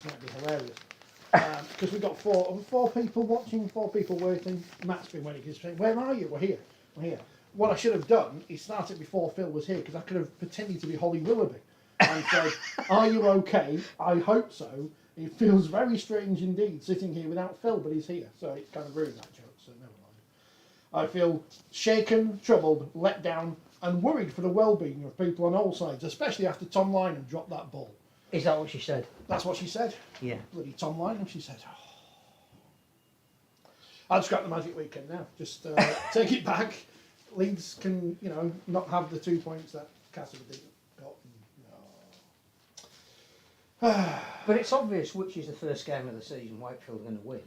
Might be hilarious. Because we've got four people watching, 4 people waiting. Matt's been waiting. He's saying, "Where are you? We're here. We're here." What I should have done is started before Phil was here, because I could have pretended to be Holly Willoughby and said, "Are you okay? I hope so. It feels very strange indeed sitting here without Phil, but he's here." So it's kind of ruined that joke, so never mind. I feel shaken, troubled, let down, and worried for the well-being of people on all sides, especially after Tom Lynham dropped that ball. Is that what she said? That's what she said. Yeah. Bloody Tom Lynham, she said. Oh. I'll scrap the Magic Weekend now. Just take it back. Leeds can, not have the 2 points that Castleford got. But it's obvious which is the first game of the season Wakefield are going to win.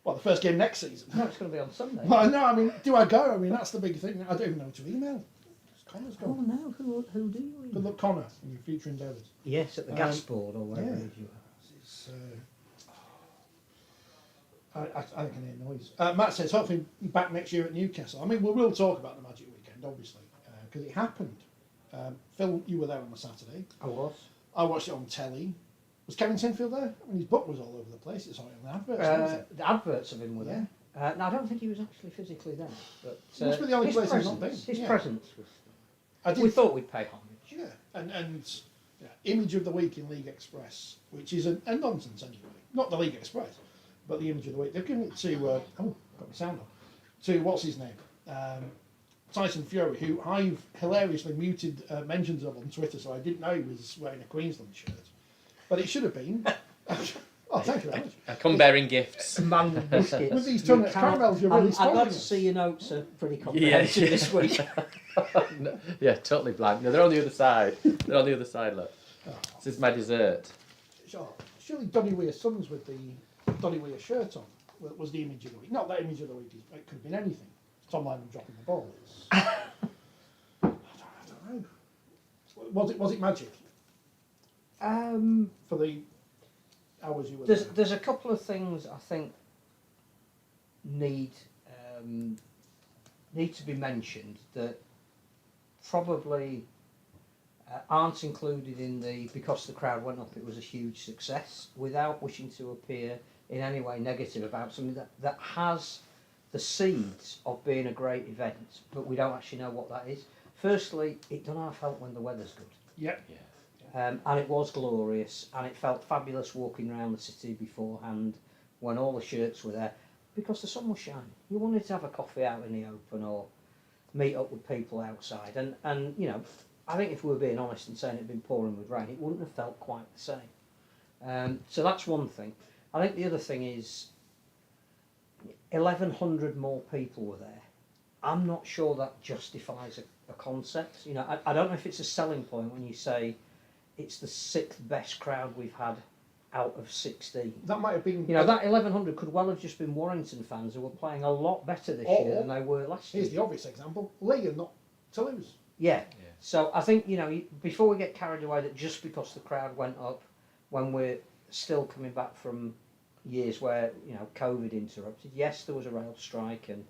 Well, the first game next season. No, it's going to be on Sunday. Well, no, I mean, do I go? I mean, that's the big thing. I don't even know who to email. Connor's Oh gone. no, who do you email? Good luck, Connor, in your future endeavours. Yes, at the gas board or wherever yeah. it is you are. It's, I think I hear noise. Matt says, hopefully back next year at Newcastle. I mean, we will talk about the Magic Weekend, obviously, because it happened. Phil, you were there on the Saturday. I was. I watched it on telly. Was Kevin Sinfield there? I mean, his book was all over the place. It's on the adverts. The adverts of him were there. Yeah. No, I don't think he was actually physically there. But must be the only his place he's presence, not been. his Yeah. presence was. We We thought we'd pay homage. Yeah, and image of the week in League Express, which is a nonsense anyway. Not the League Express, but the image of the week. They've given it to got my sound on. To what's his name, Tyson Fury, who I've hilariously muted mentions of on Twitter, so I didn't know he was wearing a Queensland shirt, but it should have been. Oh, thank you very much. I come bearing gifts. Mango biscuits. With these turnip caramels, you're really I'd spoiling like to us. see your notes are pretty comprehensive this week. No, yeah, totally blank. No, they're on the other side. They're on the other side, look. Oh. This is my dessert. Sure. Surely Donny Weir's sons with the Donny Weir shirt on was the image of the week. Not that image of the week, it could have been anything. Tom Lynham dropping the ball. I don't know. Was it magic? For the hours you were there? There's a couple of things I think need to be mentioned that probably aren't included in the because the crowd went up it was a huge success, without wishing to appear in any way negative about something that has the seeds of being a great event, but we don't actually know what that is. Firstly, it doesn't half help when the weather's good. Yep. Yeah. And it was glorious, and it felt fabulous walking around the city beforehand when all the shirts were there, because the sun was shining. You wanted to have a coffee out in the open or meet up with people outside, and I think if we were being honest and saying it had been pouring with rain, it wouldn't have felt quite the same. So that's one thing. I think the other thing is 1,100 more people were there. I'm not sure that justifies a concept. I don't know if it's a selling point when you say it's the 6th best crowd we've had out of 16. That might have been. That 1,100 could well have just been Warrington fans who were playing a lot better this year than they were last year. Here's the obvious example: Lee and not Toulouse. Yeah. So I think before we get carried away that just because the crowd went up when we're still coming back from years where COVID interrupted. Yes, there was a rail strike, and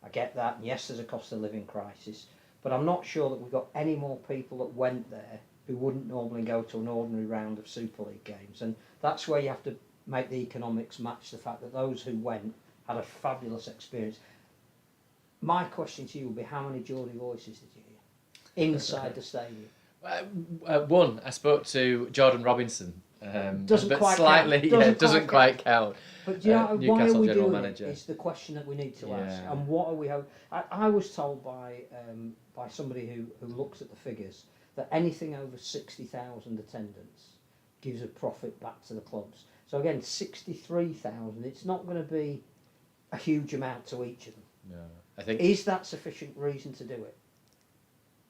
I get that. And yes, there's a cost of living crisis, but I'm not sure that we've got any more people that went there who wouldn't normally go to an ordinary round of Super League games, and that's where you have to make the economics match the fact that those who went had a fabulous experience. My question to you would be, how many Geordie voices did you hear inside the stadium? One, I spoke to Jordan Robinson. Doesn't but quite slightly, count. doesn't quite count. But do you know why are Newcastle we general doing manager. it? It's the question that we need to ask. Yeah. And what are we hoping? I was told by somebody who looks at the figures that anything over 60,000 attendance gives a profit back to the clubs. So again, 63,000. It's not going to be a huge amount to each of them. No, I think. Is that sufficient reason to do it?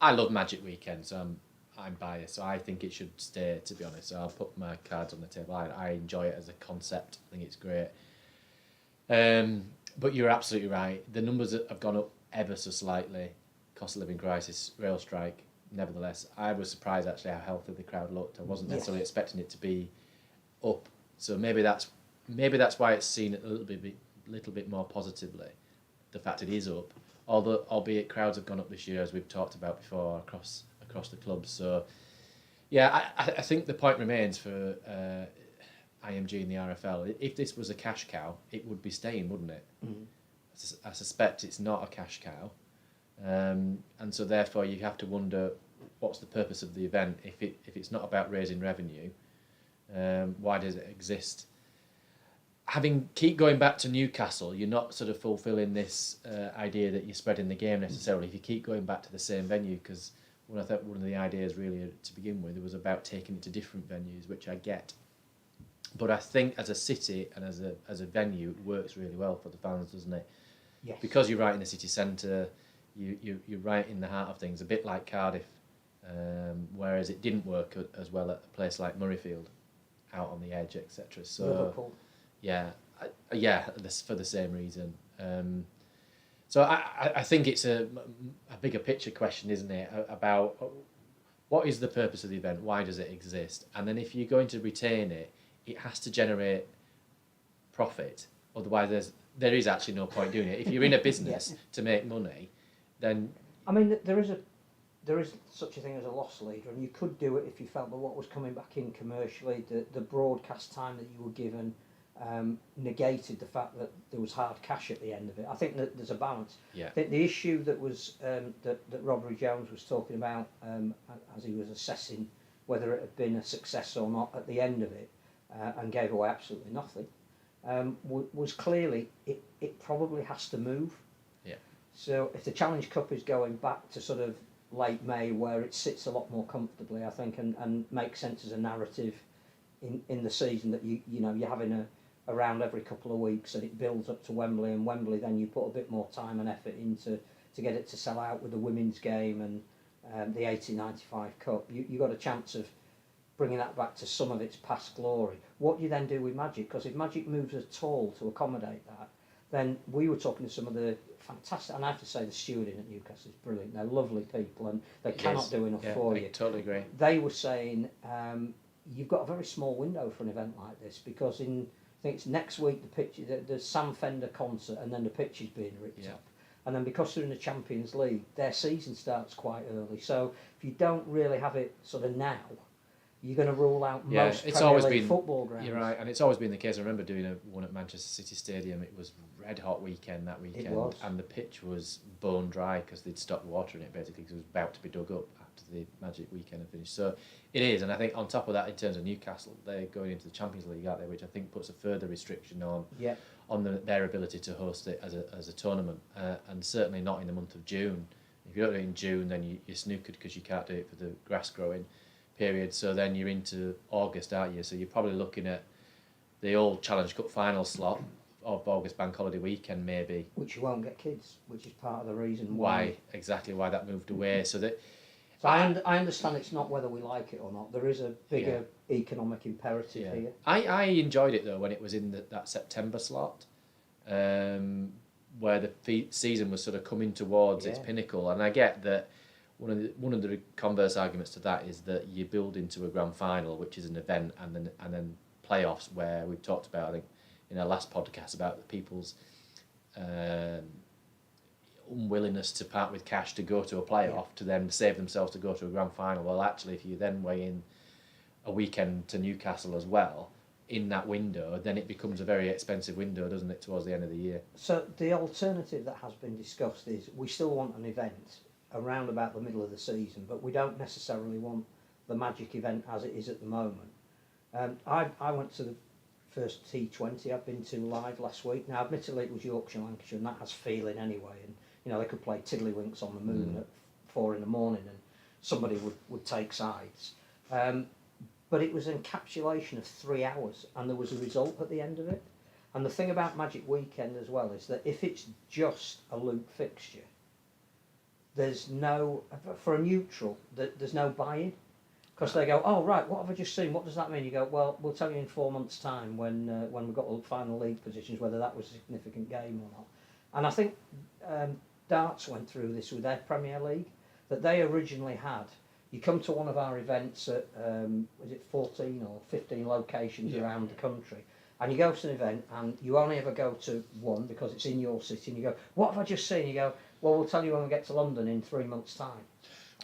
I love Magic Weekend, so I'm biased, so I think it should stay, to be honest. So I'll put my cards on the table. I enjoy it as a concept. I think it's great. But you're absolutely right. The numbers have gone up ever so slightly. Cost of living crisis, rail strike. Nevertheless, I was surprised actually how healthy the crowd looked. I wasn't necessarily expecting it to be up. So maybe that's why it's seen a little bit more positively. The fact it is up, although albeit crowds have gone up this year, as we've talked about before, across the clubs. So yeah, I think the point remains for IMG and the RFL. If this was a cash cow, it would be staying, wouldn't it? Mm. I suspect it's not a cash cow, and so therefore you have to wonder what's the purpose of the event if it's not about raising revenue. Why does it exist? Keep going back to Newcastle, you're not sort of fulfilling this idea that you're spreading the game necessarily. If you keep going back to the same venue, because I thought one of the ideas really to begin with, it was about taking it to different venues, which I get. But I think as a city and as a venue, it works really well for the fans, doesn't it? Yes. Because you're right in the city centre, you're right in the heart of things, a bit like Cardiff, whereas it didn't work as well at a place like Murrayfield, out on the edge, etc. So Liverpool. yeah, for the same reason. So I think it's a bigger picture question, isn't it, about what is the purpose of the event, why does it exist, and then if you're going to retain it, it has to generate profit. Otherwise, there is actually no point doing it. If you're in a business to make money, then I mean, there is such a thing as a loss leader, and you could do it if you felt that what was coming back in commercially, the broadcast time that you were given, negated the fact that there was hard cash at the end of it. I think that there's a balance. Yeah. I think the issue that was that Robbie Jones was talking about as he was assessing whether it had been a success or not at the end of it, and gave away absolutely nothing, was clearly it probably has to move. Yeah. So if the Challenge Cup is going back to sort of late May, where it sits a lot more comfortably, I think, and makes sense as a narrative in the season, that you're having a round every couple of weeks, and it builds up to Wembley, and Wembley then you put a bit more time and effort into to get it to sell out with the women's game and the 1895 Cup. You got a chance of bringing that back to some of its past glory. What do you then do with Magic? Because if Magic moves at all to accommodate that, then we were talking to some of the fantastic, and I have to say the stewarding at Newcastle is brilliant. They're lovely people, and they cannot do enough for you. I totally agree. They were saying you've got a very small window for an event like this, because I think it's next week the Sam Fender concert, and then the pitch is being ripped up. And then because they're in the Champions League, their season starts quite early. So if you don't really have it sort of now, you're going to rule out most Premier League football grounds. You're right, and it's always been the case. I remember doing one at Manchester City Stadium. It was red hot weekend that weekend, and the pitch was bone dry because they'd stopped watering it basically because it was about to be dug up after the Magic weekend had finished. So it is, and I think on top of that, in terms of Newcastle, they're going into the Champions League, aren't they? Which I think puts a further restriction on their ability to host it as a tournament, and certainly not in the month of June. If you don't do it in June, then you're snookered because you can't do it for the grass growing period. So then you're into August, aren't you? So you're probably looking at the old Challenge Cup final slot of August bank holiday weekend, maybe. Which you won't get kids, which is part of the reason why that moved away. So I understand it's not whether we like it or not. There is a bigger economic imperative here. I enjoyed it though when it was in that September slot, where the season was sort of coming towards its pinnacle, and I get that. One of the converse arguments to that is that you build into a grand final, which is an event, and then playoffs, where we've talked about, I think, in our last podcast about the people's unwillingness to part with cash to go to a playoff to then save themselves to go to a grand final. Well, actually, if you then weigh in a weekend to Newcastle as well in that window, then it becomes a very expensive window, doesn't it, towards the end of the year? So the alternative that has been discussed is we still want an event around about the middle of the season, but we don't necessarily want the Magic event as it is at the moment. I went to the first T20 I've been to live last week. Now, admittedly, it was Yorkshire, Lancashire, and that has feeling anyway. And they could play tiddlywinks on the moon at 4 a.m, and somebody would take sides. But it was an encapsulation of 3 hours, and there was a result at the end of it. And the thing about Magic Weekend as well is that if it's just a loop fixture, there's no, for a neutral, there's no buy-in. Because they go, oh right, what have I just seen? What does that mean? You go, well, we'll tell you in 4 months' time when we've got the final league positions whether that was a significant game or not. And I think Darts went through this with their Premier League, that they originally had. You come to one of our events at was it 14 or 15 locations around the country, and you go to an event and you only ever go to one because it's in your city, and you go, what have I just seen? You go, well, we'll tell you when we get to London in 3 months' time.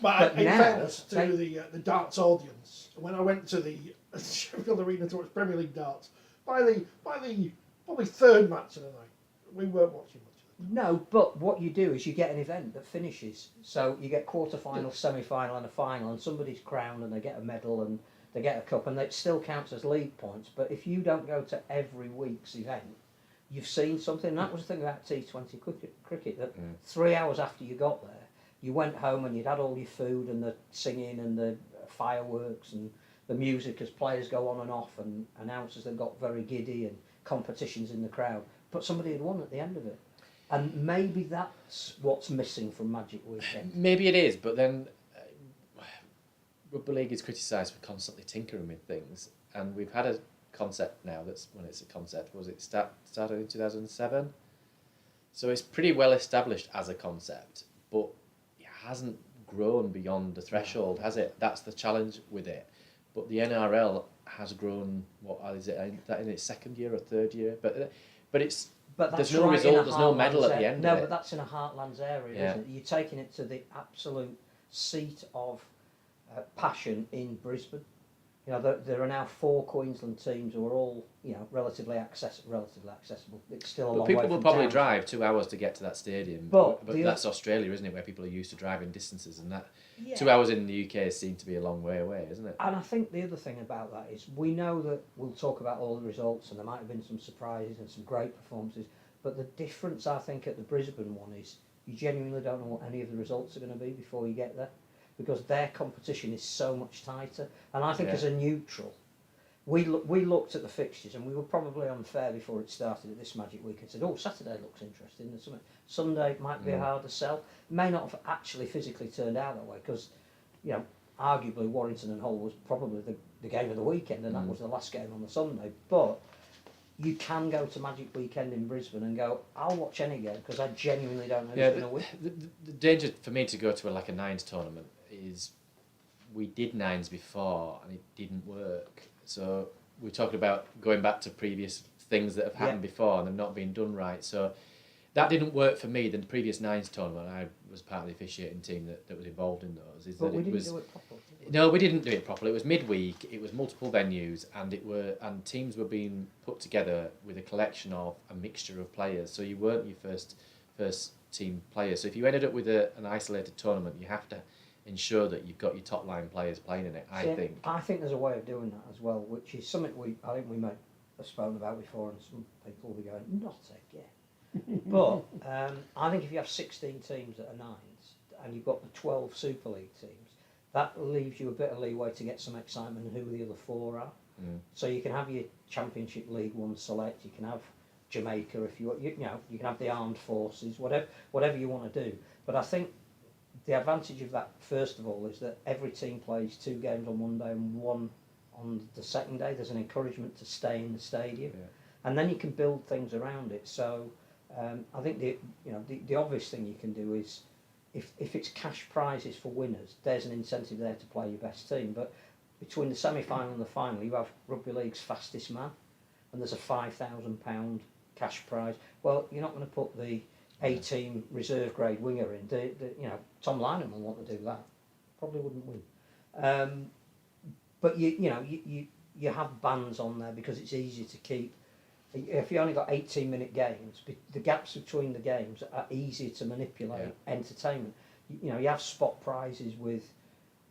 But in fairness to the darts audience, when I went to the Sheffield Arena to watch Premier League darts. By the probably third match of the night, we weren't watching much of it. No, but what you do is you get an event that finishes. So you get quarter-final, semi-final and a final, and somebody's crowned and they get a medal and they get a cup, and it still counts as league points. But if you don't go to every week's event, you've seen something. And that was the thing about T20 cricket, that 3 hours after you got there, you went home and you'd had all your food and the singing and the fireworks and the music as players go on and off and announcers that got very giddy and competitions in the crowd. But somebody had won at the end of it. And maybe that's what's missing from Magic Weekend. Maybe it is, but then Rugby League is criticised for constantly tinkering with things, and we've had a concept now that's, when it's a concept, was it started in 2007? So it's pretty well established as a concept, but it hasn't grown beyond the threshold, has it? That's the challenge with it. But the NRL has grown, what is it, in its second year or third year? But it's... But that's there's no right, result, there's no medal at the end No, of it. but that's in a heartlands area, isn't it? You're taking it to the absolute seat of passion in Brisbane. You know, there are now 4 Queensland teams who are all, you know, relatively accessible. It's still a long But way people from will probably town. drive 2 hours to get to that stadium. But that's Australia, isn't it, where people are used to driving distances, and that Yeah. 2 hours in the UK seem to be a long way away, isn't it? And I think the other thing about that is we know that we'll talk about all the results and there might have been some surprises and some great performances, but the difference I think at the Brisbane one is you genuinely don't know what any of the results are going to be before you get there, because their competition is so much tighter. And I think as a neutral, we looked at the fixtures and we were probably unfair before it started at this Magic Week and said, oh, Saturday looks interesting, and Sunday might be a harder sell. May not have actually physically turned out that way, because, you know, arguably Warrington and Hull was probably the game of the weekend, and that was the last game on the Sunday. But you can go to Magic Weekend in Brisbane and go, I'll watch any game because I genuinely don't know who's going to win. The danger for me to go to like a nines tournament is we did nines before and it didn't work. So we're talking about going back to previous things that have happened before and them not being done right. So that didn't work for me. The previous nines tournament, I was part of the officiating team that was involved in those. But we didn't do it properly. No, we didn't do it properly. It was midweek. It was multiple venues, and teams were being put together with a collection of a mixture of players. So you weren't your first team players. So if you ended up with an isolated tournament, you have to ensure that you've got your top line players playing in it. I think there's a way of doing that as well, which is something I think we might have spoken about before, and some people will be going, not again. But I think if you have 16 teams that are nines and you've got the 12 Super League teams, that leaves you a bit of leeway to get some excitement in who the other 4 are. So you can have your Championship League One select, you can have Jamaica if you know, you can have the Armed Forces, whatever you want to do. But I think the advantage of that, first of all, is that every team plays 2 games on one day and 1 on the second day. There's an encouragement to stay in the stadium, and then you can build things around it. So I think the obvious thing you can do is, if it's cash prizes for winners, there's an incentive there to play your best team. But between the semi-final and the final, you have Rugby League's fastest man, and there's a £5,000 cash prize. Well, you're not going to put the A-team reserve grade winger in. Tom Lynham will want to do that. Probably wouldn't win. But you have bands on there because it's easy to keep. If you only got 18-minute games, the gaps between the games are easier to manipulate. Entertainment. You have spot prizes with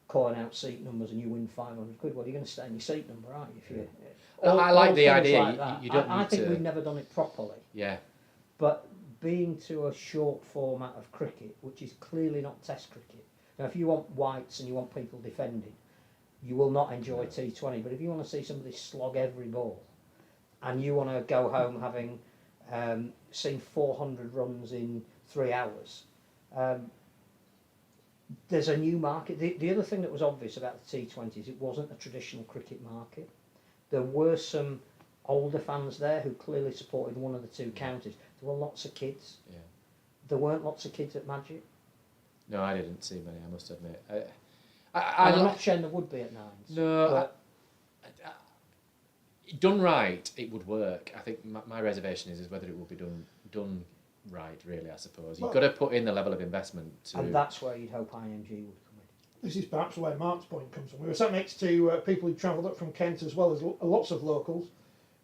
calling out seat numbers, and you win £500. Well, you're going to stay in your seat number, aren't you? If you I like the idea. Like you don't I need think to... we've never done it properly. Yeah. But being to a short format of cricket, which is clearly not Test cricket. Now, if you want whites and you want people defending, you will not enjoy T20. But if you want to see somebody slog every ball, and you want to go home having seen 400 runs in 3 hours, there's a new market. The other thing that was obvious about the T20 is it wasn't a traditional cricket market. There were some older fans there who clearly supported one of the 2 counties. There were lots of kids. Yeah. There weren't lots of kids at Magic. No, I didn't see many, I must admit. I'm not saying there would be at nines. No, done right, it would work. I think my reservation is whether it will be done right, really, I suppose. You've got to put in the level of investment to... And that's where you'd hope IMG would come this is perhaps where Mark's point comes from. We were sat next to people who travelled up from Kent as well as lots of locals.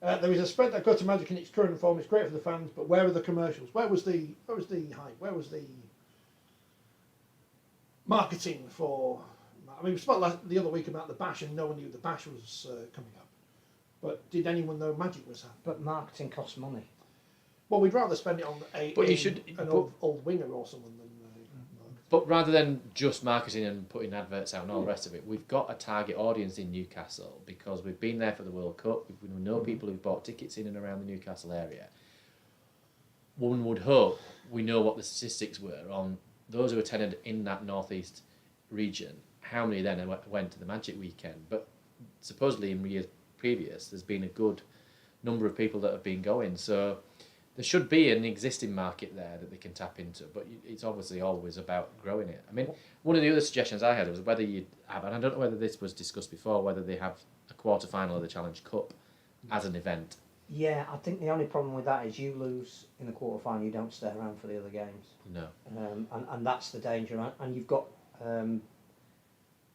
There is a spread that go to Magic in its current form. It's great for the fans, but where are the commercials? Where was the hype? Where was the marketing for? I mean, we spoke the other week about the Bash, and no one knew the Bash was coming up. But did anyone know Magic was happening? But marketing costs money. Well, we'd rather spend it on an old winger or someone than. But rather than just marketing and putting adverts out and all the rest of it, we've got a target audience in Newcastle because we've been there for the World Cup. We know people who've bought tickets in and around the Newcastle area. One would hope we know what the statistics were on those who attended in that northeast region. How many then went to the Magic weekend? But supposedly in years previous, there's been a good number of people that have been going. So there should be an existing market there that they can tap into, but it's obviously always about growing it. I mean, one of the other suggestions I had was whether you'd have, and I don't know whether this was discussed before, whether they have a quarter-final of the Challenge Cup as an event. Yeah, I think the only problem with that is you lose in the quarter-final, you don't stay around for the other games. No. And that's the danger. And you've got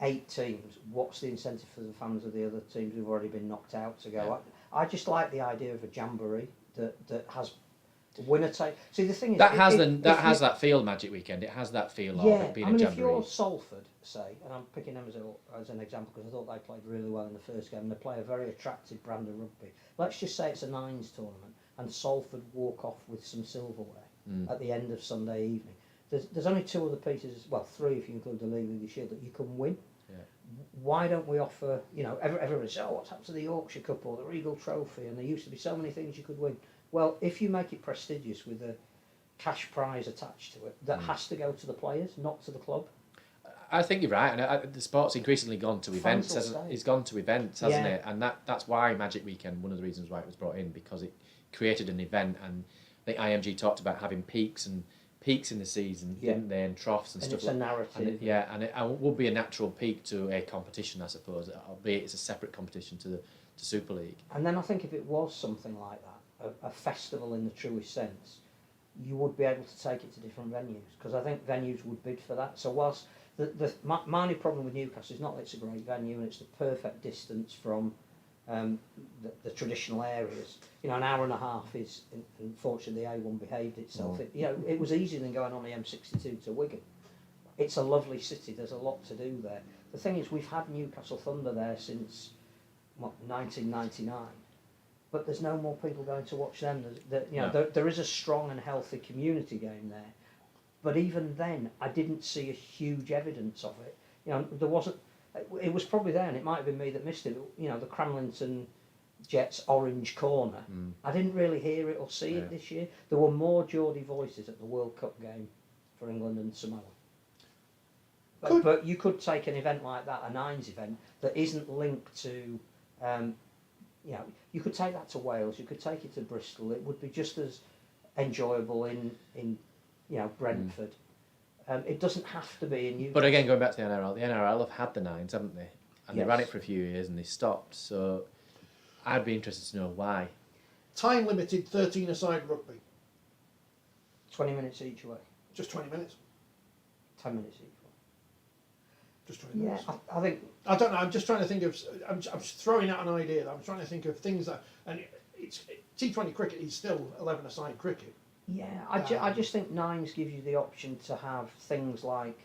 8 teams. What's the incentive for the fans of the other teams who've already been knocked out to go? Yeah. I just like the idea of a jamboree that has winner take. See, the thing is that has that feel. Magic weekend. It has that feel of it being a jamboree. If you're Salford, say, and I'm picking them as an example because I thought they played really well in the first game, and they play a very attractive brand of rugby. Let's just say it's a nines tournament, and Salford walk off with some silverware at the end of Sunday evening. There's only 2 other pieces, well 3 if you include the League of the Shield, that you can win. Yeah. Why don't we offer? Everybody says, "Oh, what's happened to the Yorkshire Cup or the Regal Trophy?" And there used to be so many things you could win. Well, if you make it prestigious with a cash prize attached to it, that has to go to the players, not to the club. I think you're right, and the sport's increasingly gone to events. It's gone to events, hasn't it? And that's why Magic Weekend, one of the reasons why it was brought in, because it created an event. And I think IMG talked about having peaks in the season, didn't they, and troughs and stuff. It's a narrative. And it would be a natural peak to a competition, I suppose, albeit it's a separate competition to Super League. And then I think if it was something like that, a festival in the truest sense, you would be able to take it to different venues, because I think venues would bid for that. So whilst my only problem with Newcastle is not that it's a great venue and it's the perfect distance from the traditional areas. An hour and a half is, unfortunately, the A1 behaved itself. It was easier than going on the M62 to Wigan. It's a lovely city. There's a lot to do there. The thing is, we've had Newcastle Thunder there since 1999. But there's no more people going to watch them. There is a strong and healthy community game there, but even then, I didn't see a huge evidence of it. There wasn't. It was probably there, and it might have been me that missed it. The Cramlington Jets orange corner. I didn't really hear it or see it this year. There were more Geordie voices at the World Cup game for England and Samoa. But you could take an event like that, a nines event that isn't linked to. You could take that to Wales. You could take it to Bristol. It would be just as enjoyable in Brentford. It doesn't have to be in Newcastle. But again, going back to the NRL have had the nines, haven't they? And they ran it for a few years and they stopped. So I'd be interested to know why. Time limited 13-a-side rugby. 20 minutes each way. Just 20 minutes. 10 minutes each way. Just 20 minutes. Yeah, I think. I don't know. I'm just trying to think of. I'm just throwing out an idea. I'm trying to think of things that. And T20 cricket is still 11-a-side cricket. Yeah, I just think nines gives you the option to have things like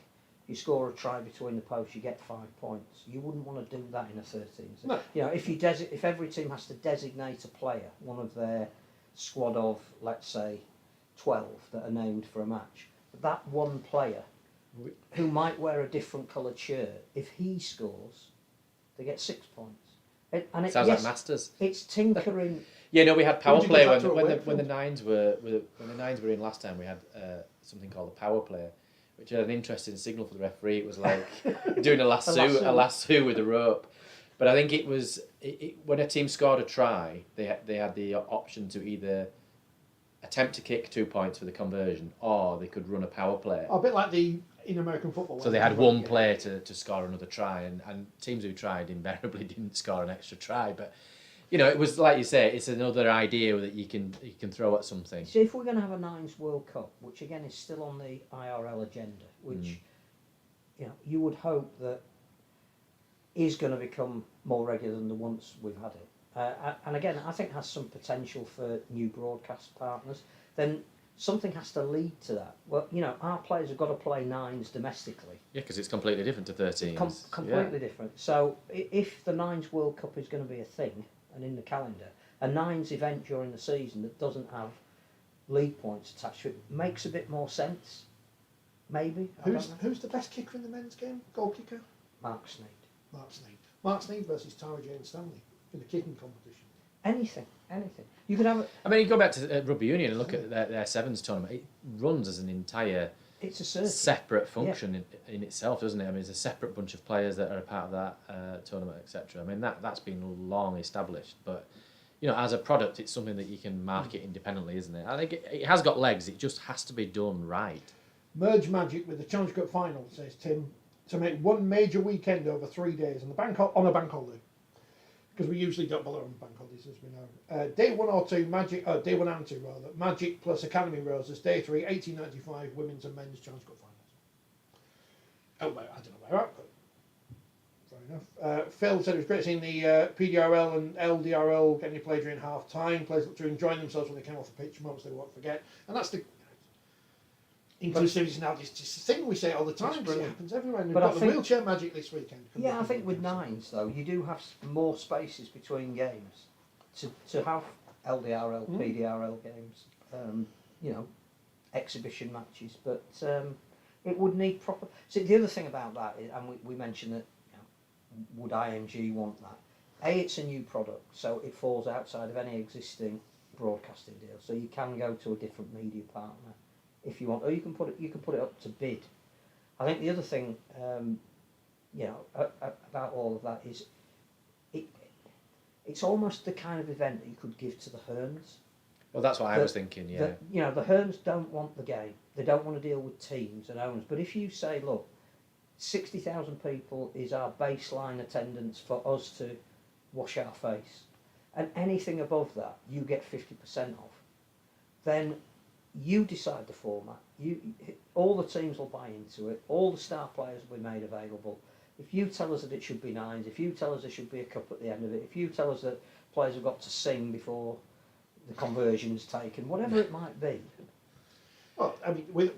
you score a try between the posts, you get 5 points. You wouldn't want to do that in a 13. So, no. If every team has to designate a player, one of their squad of, let's say, 12 that are named for a match, that one player who might wear a different coloured shirt, if he scores, they get 6 points. Sounds like Masters. It's tinkering. Yeah, no, we had power play when the nines were in last time. We had something called a power play, which had an interesting signal for the referee. It was like doing a lasso with a rope. But I think it was when a team scored a try, they had the option to either attempt to kick 2 points for the conversion, or they could run a power play. A bit like in American football. So they had one play to score another try, and teams who tried invariably didn't score an extra try. But it was like you say, it's another idea that you can throw at something. So if we're going to have a nines World Cup, which again is still on the IRL agenda, which you would hope that is going to become more regular than the once we've had it. And again, I think has some potential for new broadcast partners. Then something has to lead to that. Well, our players have got to play nines domestically. Yeah, because it's completely different to 13s. Completely different. So if the Nines World Cup is going to be a thing and in the calendar, a Nines event during the season that doesn't have league points attached to it makes a bit more sense. Maybe. Who's the best kicker in the men's game? Goal kicker? Mark Sneyd. Mark Sneyd. Mark Sneyd versus Tara Jane Stanley in the kicking competition. Anything. You could have. I mean, you go back to Rugby Union and look at their sevens tournament. It runs as an entire It's a circuit. separate function in itself, doesn't it? I mean, it's a separate bunch of players that are a part of that tournament, etc. I mean, that's been long established, but as a product, it's something that you can market independently, isn't it? I think it has got legs. It just has to be done right. Merge Magic with the Challenge Cup final, says Tim, to make one major weekend over 3 days on a bank holiday. Because we usually don't bother on bank holidays, as we know. Day 1 or 2, day 1 and 2 rather, Magic plus Academy Roses. Day 3, 1895 women's and men's Challenge Cup finals. I don't know where but fair enough. Phil said it was great seeing the PDRL and LDRL getting to play during half time. Players looked to enjoying themselves when they came off the pitch, moments they won't forget. And that's the inclusivity now. It's just a thing we say all the time. It happens everywhere. And we've got the wheelchair magic this weekend. Yeah, I think with nines though, you do have more spaces between games to have LDRL, PDRL games, exhibition matches. But it would need proper. See, the other thing about that, and we mentioned that, would IMG want that? It's a new product, so it falls outside of any existing broadcasting deal. So you can go to a different media partner if you want, or you can put it up to bid. I think the other thing, about all of that is, it's almost the kind of event that you could give to the Herns. Well, that's what I was thinking. Yeah. The Herns don't want the game. They don't want to deal with teams and owners. But if you say, look, 60,000 people is our baseline attendance for us to wash our face, and anything above that you get 50% off, then you decide the format. All the teams will buy into it. All the star players will be made available. If you tell us that it should be nines, if you tell us there should be a cup at the end of it, if you tell us that players have got to sing before the conversion's taken, whatever it might be. Well, I mean,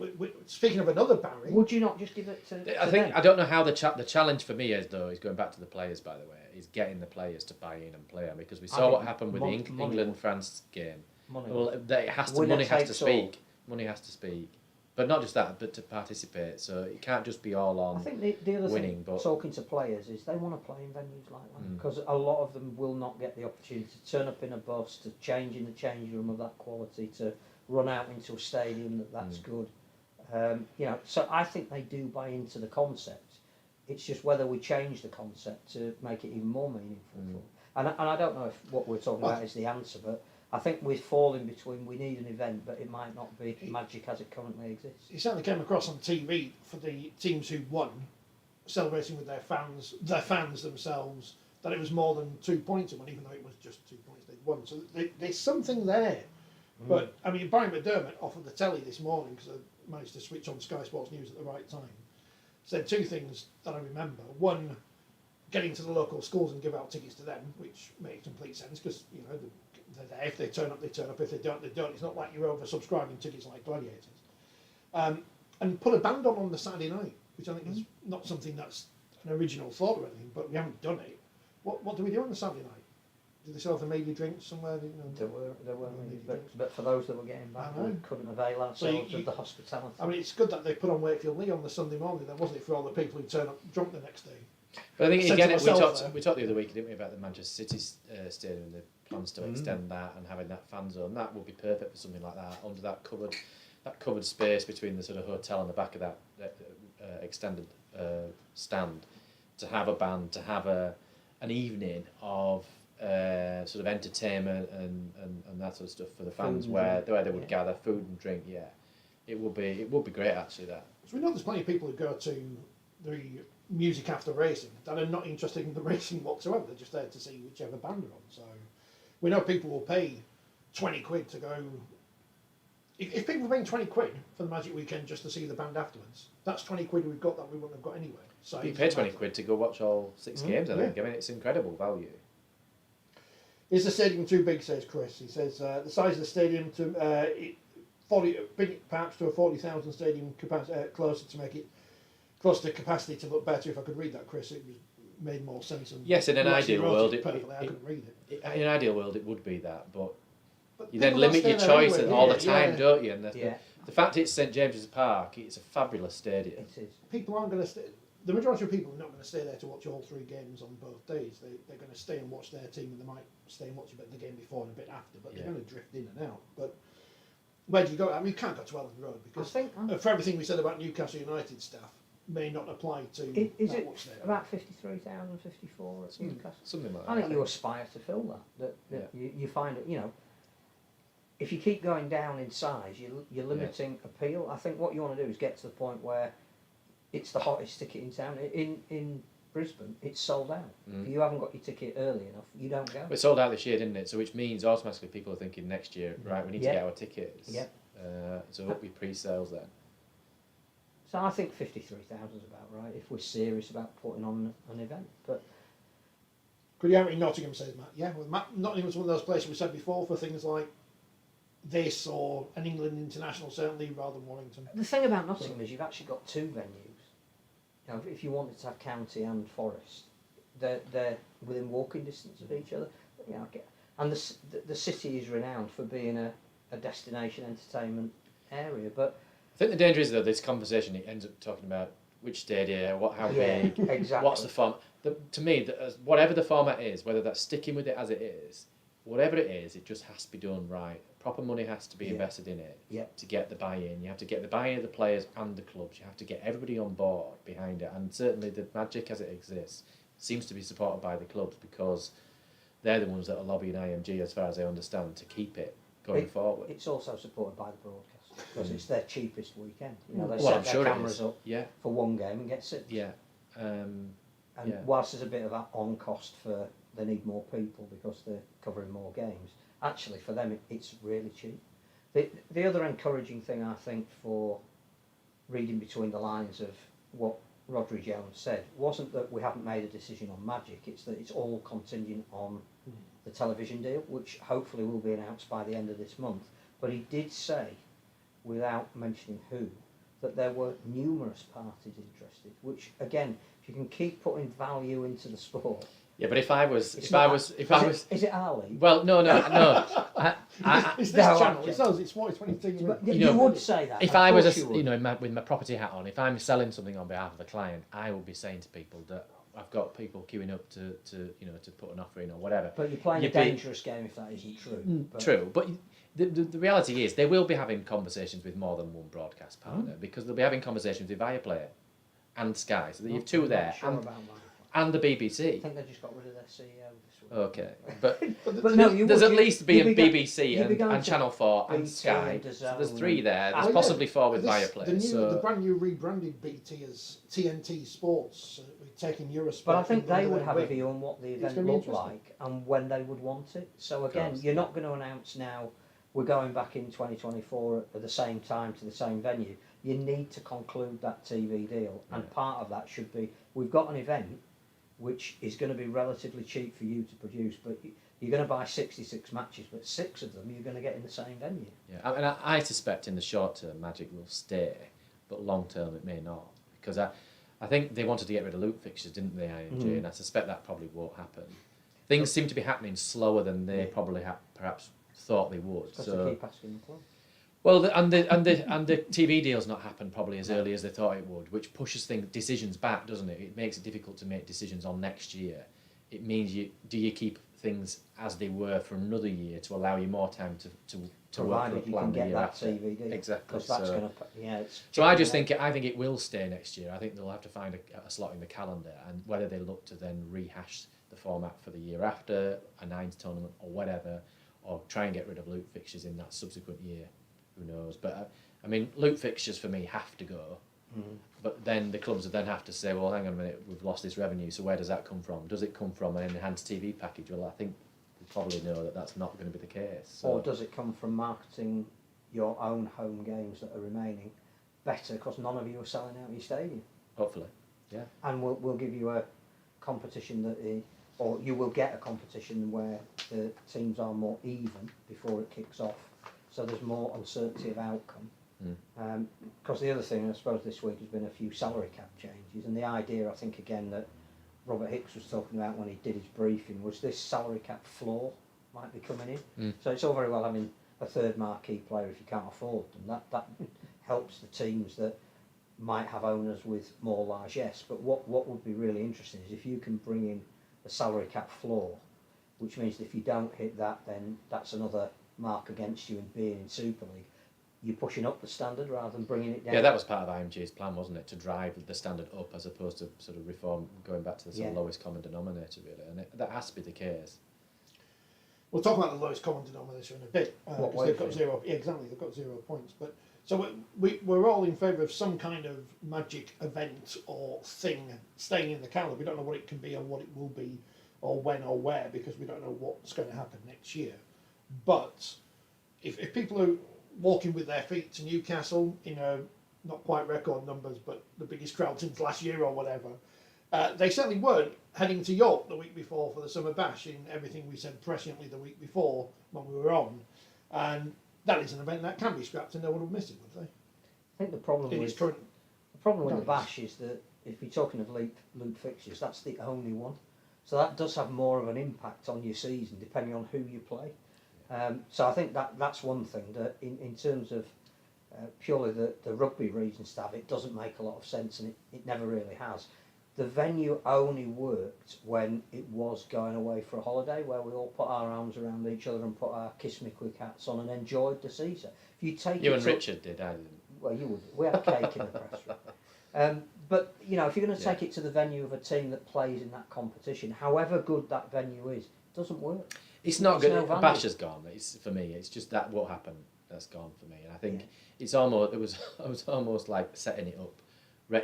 speaking of another Barry, would you not just give it to? I don't know how the challenge for me is going back to the players. By the way, is getting the players to buy in and play on, because we saw what happened with the England-France game. Money has to speak. Money has to speak, but not just that, but to participate. So it can't just be all on. I think the other winning, thing, talking to players, is they want to play in venues like that, because a lot of them will not get the opportunity to turn up in a bus, to change in the changing room of that quality, to run out into a stadium that's good. So I think they do buy into the concept. It's just whether we change the concept to make it even more meaningful. And I don't know if what we're talking about is the answer, but I think we're falling between we need an event, but it might not be magic as it currently exists. It certainly came across on TV for the teams who won, celebrating with their fans themselves, that it was more than 2 points, even though it was just 2 points they'd won. So there's something there. But, I mean, Barry McDermott off of the telly this morning, because I managed to switch on Sky Sports News at the right time, said two things that I remember. One, getting to the local schools and give out tickets to them, which makes complete sense, because, they're there. If they turn up, they turn up. If they don't, they don't. It's not like you're over-subscribing tickets like Gladiators. And put a band on the Saturday night, which I think is not something that's an original thought or anything, but we haven't done it. What do we do on the Saturday night? Do they still have the meaty drinks somewhere? There were meaty but for those that were getting back, we couldn't avail ourselves of the hospitality. I mean, it's good that they put on Wakefield and League on the Sunday morning, then, wasn't it, for all the people who turn up drunk the next day? But I think, again, we talked the other week, didn't we, about the Manchester City stadium and the plans to extend that and having that fan zone. That would be perfect for something like that, under that covered space between the sort of hotel and the back of that extended stand, to have a band, to have an evening of sort of entertainment and that sort of stuff for the fans, where they would gather, food and drink. Yeah, it would be great, actually. That. So we know there's plenty of people who go to the music after racing that are not interested in the racing whatsoever. They're just there to see whichever band are on. So we know people will pay 20 quid to go if people are paying 20 quid for the Magic Weekend just to see the band afterwards, that's 20 quid we've got that we wouldn't have got anyway. So You pay 20 quid to go watch all 6 games, I think. I mean, it's incredible value. Is the stadium too big, says Chris? He says the size of the stadium bring it perhaps to a 40,000 stadium closer to make it closer to capacity to look better. If I could read that, Chris, it made more sense. And yes, in an ideal world, I couldn't read it. In an ideal world, it would be that, but you people then limit your choice anyway, all the time, don't you? And Yeah. the fact it's St James's Park, it's a fabulous stadium. It is. People aren't going to stay. The majority of people are not going to stay there to watch all 3 games on both days. They're going to stay and watch their team, and they might stay and watch a bit of the game before and a bit after, but they're going to drift in and out. But where do you go? I mean, you can't go to Elland Road because for everything we said about Newcastle United staff may not apply to Is it what's there. about 53,000, 54 at Newcastle? Something like I that. think you aspire to fill that you find it, if you keep going down in size, you're limiting appeal. I think what you want to do is get to the point where it's the hottest ticket in town. In Brisbane, it's sold out. If you haven't got your ticket early enough, you don't go. It sold out this year, didn't it? So which means automatically people are thinking next year, right, we need to get our tickets. Yeah. So up your pre-sales then. So I think 53,000 is about right if we're serious about putting on an event. But Could you have it in Nottingham, says Matt? Yeah, well, Nottingham's one of those places we said before for things like this or an England international, certainly, rather than Warrington. the thing about Nottingham is you've actually got 2 venues. If you wanted to have county and forest, they're within walking distance of each other. And the city is renowned for being a destination entertainment area. But I think the danger is though this conversation it ends up talking about which stadia, how big, exactly. what's the form. To me, whatever the format is, whether that's sticking with it as it is, whatever it is, it just has to be done right. Proper money has to be invested in it to get the buy-in. You have to get the buy-in of the players and the clubs. You have to get everybody on board behind it. And certainly the Magic as it exists seems to be supported by the clubs because they're the ones that are lobbying IMG, as far as I understand, to keep it going forward. It's also supported by the broadcast because it's their cheapest weekend. They I'm set sure their cameras up Yeah. for one game and get 6. Yeah. And whilst there's a bit of that on cost for they need more people because they're covering more games, actually for them it's really cheap. The other encouraging thing I think for reading between the lines of what Rodri Jones said wasn't that we haven't made a decision on Magic, it's that it's all contingent on the television deal, which hopefully will be announced by the end of this month. But he did say, without mentioning who, that there were numerous parties interested, which again, if you can keep putting value into the sport. Yeah, but if I was, Is it our league? well, no. It's this channel. It's us. It's Forty20. But you would say that. If I was, with my property hat on, if I'm selling something on behalf of the client, I will be saying to people that I've got people queuing up to put an offer in or whatever. But you're playing a dangerous game if that isn't true. True, but the reality is they will be having conversations with more than one broadcast partner because they'll be having conversations with Viaplay and Sky. So you have 2 there, and the BBC. I think they just got rid of their CEO this week. Okay, but no, there's at least be a BBC and Channel 4 and Sky. And So there's 3 there. There's possibly 4 with Viaplay. The brand new rebranded BT as TNT Sports, taking Eurosport. But I think they would have a view on what the event looked like and when they would want it. So again, you're not going to announce now we're going back in 2024 at the same time to the same venue. You need to conclude that TV deal, and part of that should be we've got an event which is going to be relatively cheap for you to produce, but you're going to buy 66 matches, but 6 of them you're going to get in the same venue. Yeah, and I suspect in the short term Magic will stay, but long term it may not, because I think they wanted to get rid of loop fixtures, didn't they, IMG? And I suspect that probably won't happen. Things seem to be happening slower than they probably perhaps thought they would. Because so they keep asking the club. well, the TV deal's not happened probably as early as they thought it would, which pushes decisions back, doesn't it? It makes it difficult to make decisions on next year. It means do you keep things as they were for another year to allow you more time to work for a plan the year after. TV deal. Exactly. Because that's going to So I think it will stay next year. I think they'll have to find a slot in the calendar, and whether they look to then rehash the format for the year after, a 9s tournament or whatever, or try and get rid of loop fixtures in that subsequent year. Who knows? But I mean, loop fixtures for me have to go. But then the clubs would then have to say, well, hang on a minute, we've lost this revenue, so where does that come from? Does it come from an enhanced TV package? Well, I think we probably know that that's not going to be the case. So. Or does it come from marketing your own home games that are remaining better because none of you are selling out your stadium. Hopefully, yeah. And we'll give you a competition or you will get a competition where the teams are more even before it kicks off, so there's more uncertainty of outcome. Because the other thing, I suppose, this week has been a few salary cap changes, and the idea, I think, again, that Robert Hicks was talking about when he did his briefing was this salary cap floor might be coming in. So it's all very well having a third marquee player if you can't afford them. That helps the teams that might have owners with more largesse. But what would be really interesting is if you can bring in a salary cap floor, which means that if you don't hit that, then that's another mark against you in being in Super League. You're pushing up the standard rather than bringing it down. Yeah, that was part of IMG's plan, wasn't it, to drive the standard up as opposed to sort of reform, going back to the sort of lowest common denominator, really, and that has to be the case. We'll talk about the lowest common denominator in a bit. Because they've got 0. Yeah, exactly, they've got 0 points. But so we're all in favour of some kind of magic event or thing staying in the calendar. We don't know what it can be or what it will be, or when or where, because we don't know what's going to happen next year. But if people are walking with their feet to Newcastle, not quite record numbers, but the biggest crowd since last year or whatever, they certainly weren't heading to York the week before for the Summer Bash in everything we said presciently the week before when we were on. And that is an event that can be scrapped and no one will miss it, would they? I think the problem with the Bash is that if you're talking of league fixtures, that's the only one. So that does have more of an impact on your season depending on who you play. So I think that's one thing, that in terms of purely the rugby region staff, it doesn't make a lot of sense, and it never really has. The venue only worked when it was going away for a holiday, where we all put our arms around each other and put our Kiss Me Quick hats on and enjoyed the season. If you take you and Richard did, I didn't. Well, you would. We had a cake in the press room. But if you're going to take it to the venue of a team that plays in that competition, however good that venue is, it doesn't work. It's not good. No Bash has gone. For me. It's just that what happened. That's gone for me. And I think it's almost. It was almost like setting it up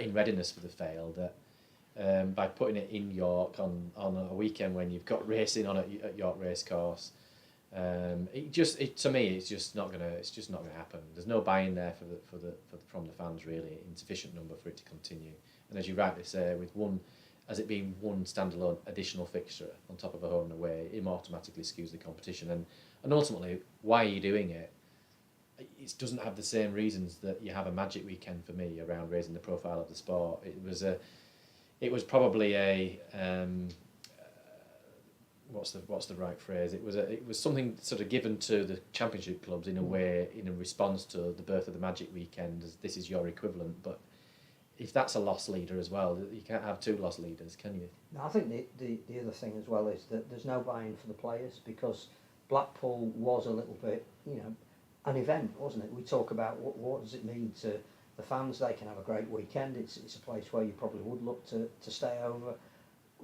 in readiness for the fail. That by putting it in York on a weekend when you've got racing on at York Racecourse, to me it's just not gonna happen. There's no buy-in there from the fans really in sufficient number for it to continue. And as you rightly say, with one. As it being one standalone additional fixture on top of a home and away, it automatically skews the competition. And ultimately, why are you doing it? It doesn't have the same reasons that you have a Magic Weekend for me around raising the profile of the sport. It was probably a what's the right phrase? It was something sort of given to the championship clubs in a way, in a response to the birth of the Magic Weekend, as this is your equivalent, but. If that's a loss leader as well, you can't have two loss leaders, can you? No, I think the other thing as well is that there's no buy-in for the players, because Blackpool was a little bit, an event, wasn't it? We talk about what does it mean to the fans. They can have a great weekend. It's a place where you probably would look to stay over.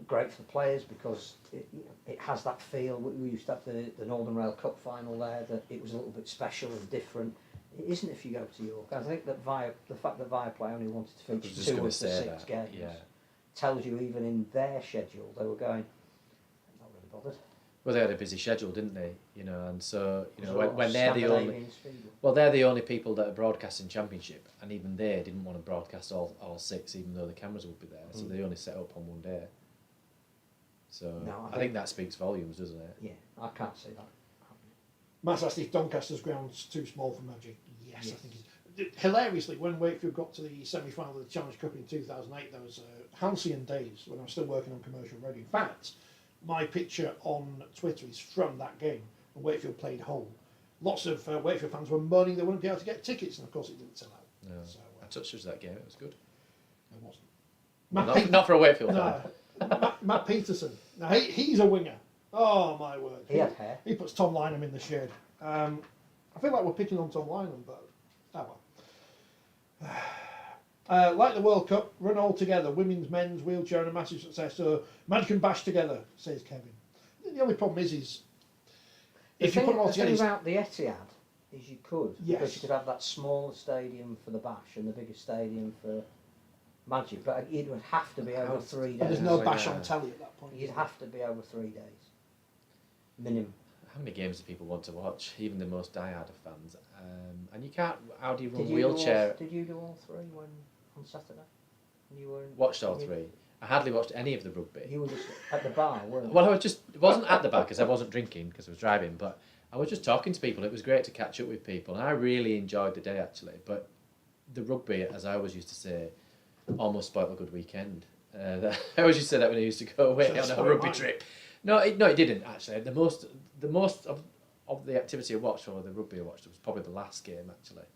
Great for the players because it has that feel. We used to have the Northern Rail Cup final there, that it was a little bit special and different. It isn't if you go to York. I think that the fact that Viaplay only wanted to feature 2 of the 6 games tells you even in their schedule they were going, not really bothered. Well, they had a busy schedule, didn't they? And so when they're the only people that are broadcasting Championship, and even they didn't want to broadcast all 6, even though the cameras would be there. So they only set up on one day. So no, I think that speaks volumes, doesn't it? Yeah, I can't see that. Matt's asked if Doncaster's ground's too small for Magic. Yes, I think it's... Hilariously, when Wakefield got to the semi-final of the Challenge Cup in 2008, there was halcyon days when I was still working on commercial radio. In fact, my picture on Twitter is from that game, and Wakefield played Hull. Lots of Wakefield fans were moaning they wouldn't be able to get tickets, and of course it didn't sell out. No, so, I touched that game, it was good. It wasn't. Well, not for a Wakefield fan. Matt Peterson. Now, he's a winger. Oh, my word. He had hair. He puts Tom Lynham in the shed. I feel like we're picking on Tom Lynham, but well. Like the World Cup, run all together. Women's, men's, wheelchair and a massive success. So Magic and Bash together, says Kevin. The only problem is if you put them all together... The thing about the Etihad is you could. Yes. Because you could have that smaller stadium for the Bash and the bigger stadium for Magic, but it would have to be over 3 days. And there's no Bash on telly at that point. You'd have to be over 3 days. Minimum. how many games do people want to watch? Even the most diehard of fans. And you can't. How do you run Did you wheelchair? Did you do all three on Saturday? You were Watched all three. I hardly watched any of the rugby. You were just at the bar, weren't you? Well, it wasn't at the bar because I wasn't drinking because I was driving, but I was just talking to people. It was great to catch up with people, and I really enjoyed the day actually. But the rugby, as I always used to say, almost spoiled a good weekend. I always used to say that when I used to go away on a rugby trip. No, it didn't actually. The most of the activity I watched, or the rugby I watched, was probably the last game actually,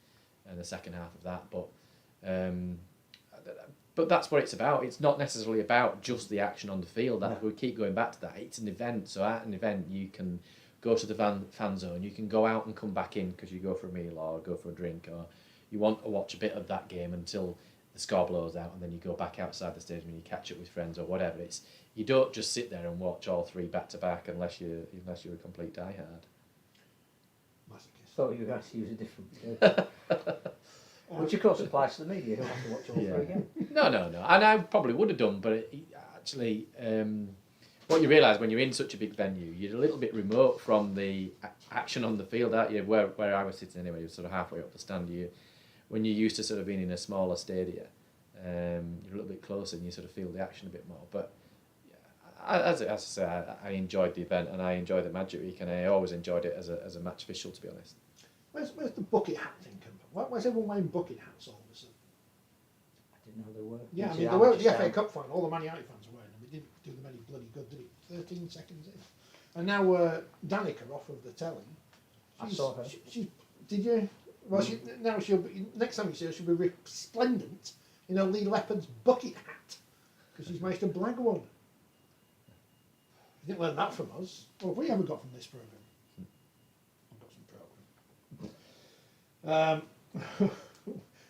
and the second half of that. But that's what it's about. It's not necessarily about just the action on the field. We keep going back to that. It's an event. So at an event, you can go to the fan zone. You can go out and come back in because you go for a meal or go for a drink, or you want to watch a bit of that game until the score blows out, and then you go back outside the stadium and you catch up with friends or whatever. You don't just sit there and watch all three back to back unless you're a complete diehard. Thought you were going to use a different word. Which of course applies to the media who have to watch all three again. No. And I probably would have done, but actually, what you realise when you're in such a big venue, you're a little bit remote from the action on the field, aren't you? Where I was sitting anyway, you're sort of halfway up the stand. When you're used to sort of being in a smaller stadia, you're a little bit closer and you sort of feel the action a bit more. But as I say, I enjoyed the event and I enjoyed the Magic Week, and I always enjoyed it as a match official, to be honest. Where's the bucket hat thing come from? Where's everyone wearing bucket hats all of a sudden? I didn't know there were. Yeah, I mean, they were at the FA Cup final. All the Man United fans were wearing them. It didn't do them any bloody good, did it? 13 seconds in. And now Danica off of the telly. I saw her. Did you? Well, she'll be, next time you see her, she'll be resplendent in a Lee Leopard's bucket hat because she's managed to blag one. You didn't learn that from us. What have we ever got from this programme? I've got some programme.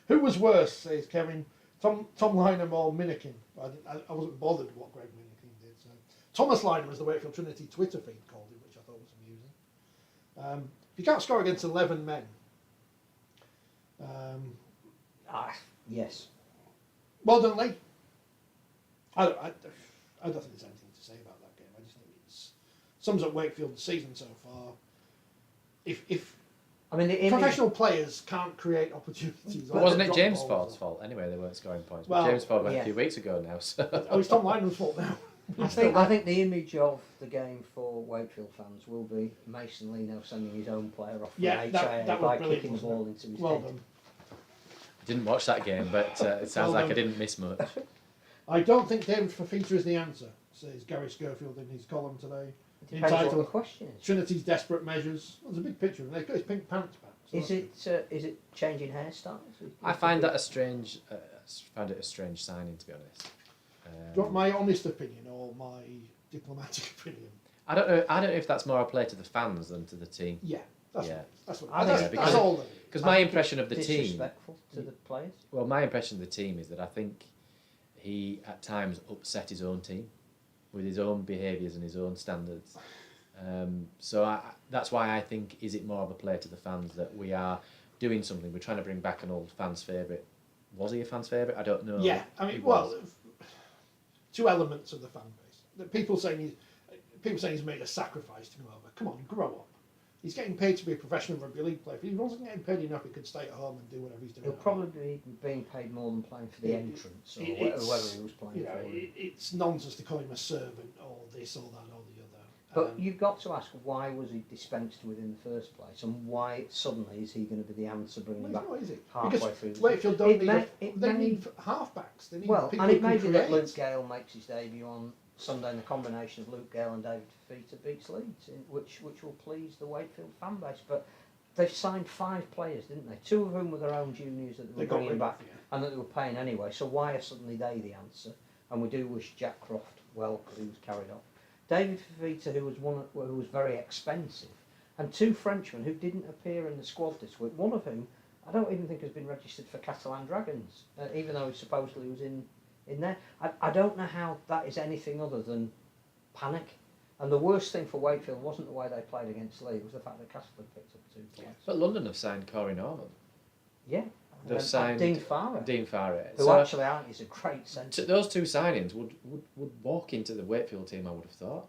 Who was worse, says Kevin? Tom Lynham or Minikin? I wasn't bothered what Greg Minikin did. So. Thomas Lynham, as the Wakefield Trinity Twitter feed called him, which I thought was amusing. If you can't score against 11 men, yes. Well done, Lee. I don't think there's anything to say about that game. I just think it sums up Wakefield's season so far. If I mean, professional players can't create opportunities. But wasn't it James Ford's fault anyway? They weren't scoring points. Well, but James Ford went a few weeks ago now. So. Oh, it's Tom Lynham's fault now. I think the image of the game for Wakefield fans will be Mason Lee now sending his own player off from HIA by kicking the ball into his head. Done. Didn't watch that game, but it sounds like I didn't miss much. I don't think David Fafita is the answer, says Gary Schofield in his column today. It depends what the question is. Trinity's desperate measures. There's a big picture of him. They've got his pink pants back. So is it changing hairstyles? I find that a strange. Found it a strange signing, to be honest. Do you want my honest opinion or my diplomatic opinion? I don't know. I don't know if that's more a play to the fans than to the team. Yeah, that's Because all. Because my impression of the team, disrespectful to the players. Well, my impression of the team is that I think he at times upset his own team with his own behaviours and his own standards. So that's why I think, is it more of a play to the fans that we are doing something? We're trying to bring back an old fan's favourite. Was he a fan's favourite? I don't know. Yeah, I mean, well, two elements of the fan base. People saying he's made a sacrifice to come over. Come on, grow up. He's getting paid to be a professional rugby league player. If he wasn't getting paid enough, he could stay at home and do whatever he's doing. He'll probably be being paid more than playing for the entrance or whoever he was playing for. It's nonsense to call him a servant or this or that or the other. But you've got to ask, why was he dispensed with in the first place, and why suddenly is he going to be the answer bringing him back halfway through? Wakefield don't need halfbacks. They need people and it may who be that create. Luke Gale makes his debut on Sunday, and the combination of Luke Gale and David Fafita beats Leeds, which will please the Wakefield fan base. But they've signed 5 players, didn't they? 2 of whom were their own juniors that they were bringing back and that they were paying anyway. So why are suddenly they the answer? And we do wish Jack Croft well, because he was carried off. David Fafita, who was very expensive, and 2 Frenchmen who didn't appear in the squad this week. One of whom I don't even think has been registered for Catalan Dragons, even though he supposedly was in there. I don't know how that is anything other than panic. And the worst thing for Wakefield wasn't the way they played against Leeds, it was the fact that Castleford picked up 2 players. But London have signed Corey Norman. Yeah. They've signed Dean Farrer. Who so actually is a great centre. Those 2 signings would walk into the Wakefield team, I would have thought.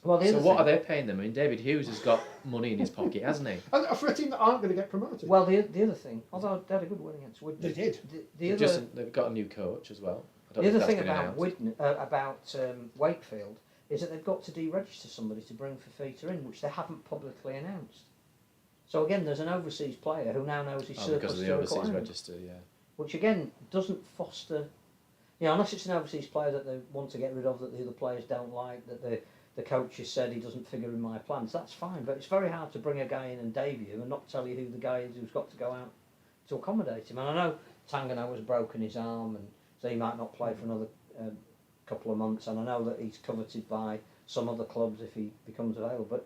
Well, the So other what thing, are they paying them? I mean, David Hughes has got money in his pocket, hasn't he? And for a team that aren't going to get promoted. well, the other thing, although they had a good win against Widnes. They did. The They've got a new coach as well. I don't the know other if that's thing been about announced. Wakefield is that they've got to deregister somebody to bring Fafita in, which they haven't publicly announced. So again, there's an overseas player who now knows his surplus Because of to the overseas requirement, register, yeah. which again doesn't foster, unless it's an overseas player that they want to get rid of, that the other players don't like, that the coach has said he doesn't figure in my plans, that's fine, but it's very hard to bring a guy in and debut and not tell you who the guy is who's got to go out to accommodate him. And I know Tangana has broken his arm, and so he might not play for another couple of months, and I know that he's coveted by some other clubs if he becomes available. But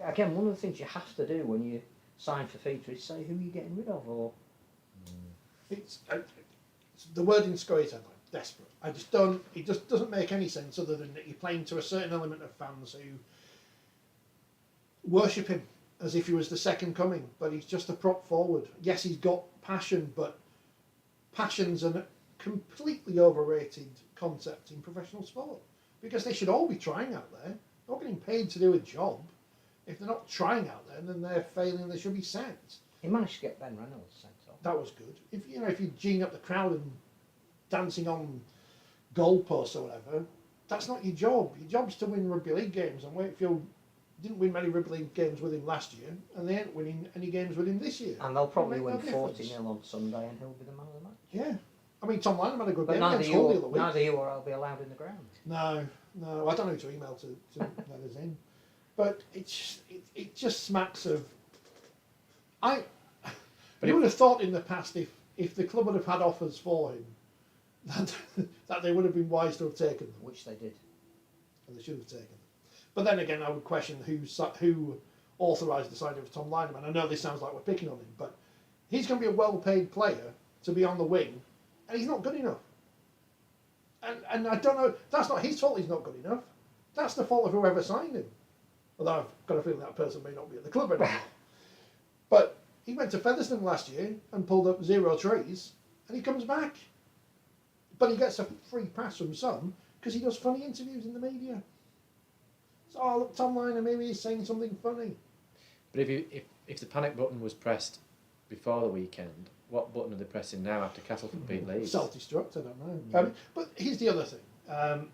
again, one of the things you have to do when you sign for Fafita is say who you're getting rid of, or It's the word in Sky is desperate. I just don't. It just doesn't make any sense other than that you're playing to a certain element of fans who worship him as if he was the second coming. But he's just a prop forward. Yes, he's got passion, but passion's a completely overrated concept in professional sport because they should all be trying out there. They're not getting paid to do a job. If they're not trying out there, then they're failing. They should be sent. he managed to get Ben Reynolds sent off. That was good. If you gene up the crowd and dancing on goalposts or whatever, that's not your job. Your job's to win rugby league games, and Wakefield didn't win many rugby league games with him last year, and they ain't winning any games with him this year. And they'll probably It'll win make no 40-0 on Sunday, and he'll be the man of the match. Yeah. I mean, Tom Lanham had a good But game neither against you, Hull the or, other week. neither you or I'll be allowed in the ground. No, I don't know who to email to let us in. But it just smacks of... You would have thought in the past if the club would have had offers for him, that they would have been wise to have taken them. Which they did. And they should have taken them. But then again, I would question who authorised the signing of Tom Lanham. And I know this sounds like we're picking on him, but he's going to be a well-paid player to be on the wing, and he's not good enough. And I don't know, that's not his fault he's not good enough. That's the fault of whoever signed him. Although I've got a feeling that person may not be at the club anymore. But he went to Featherstone last year and pulled up 0 trees, and he comes back. But he gets a free pass from some because he does funny interviews in the media. So, oh, look, Tom Liner, maybe he's saying something funny. But if the panic button was pressed before the weekend, what button are they pressing now after Castleford beat Leeds? Self-destruct, I don't know. But here's the other thing.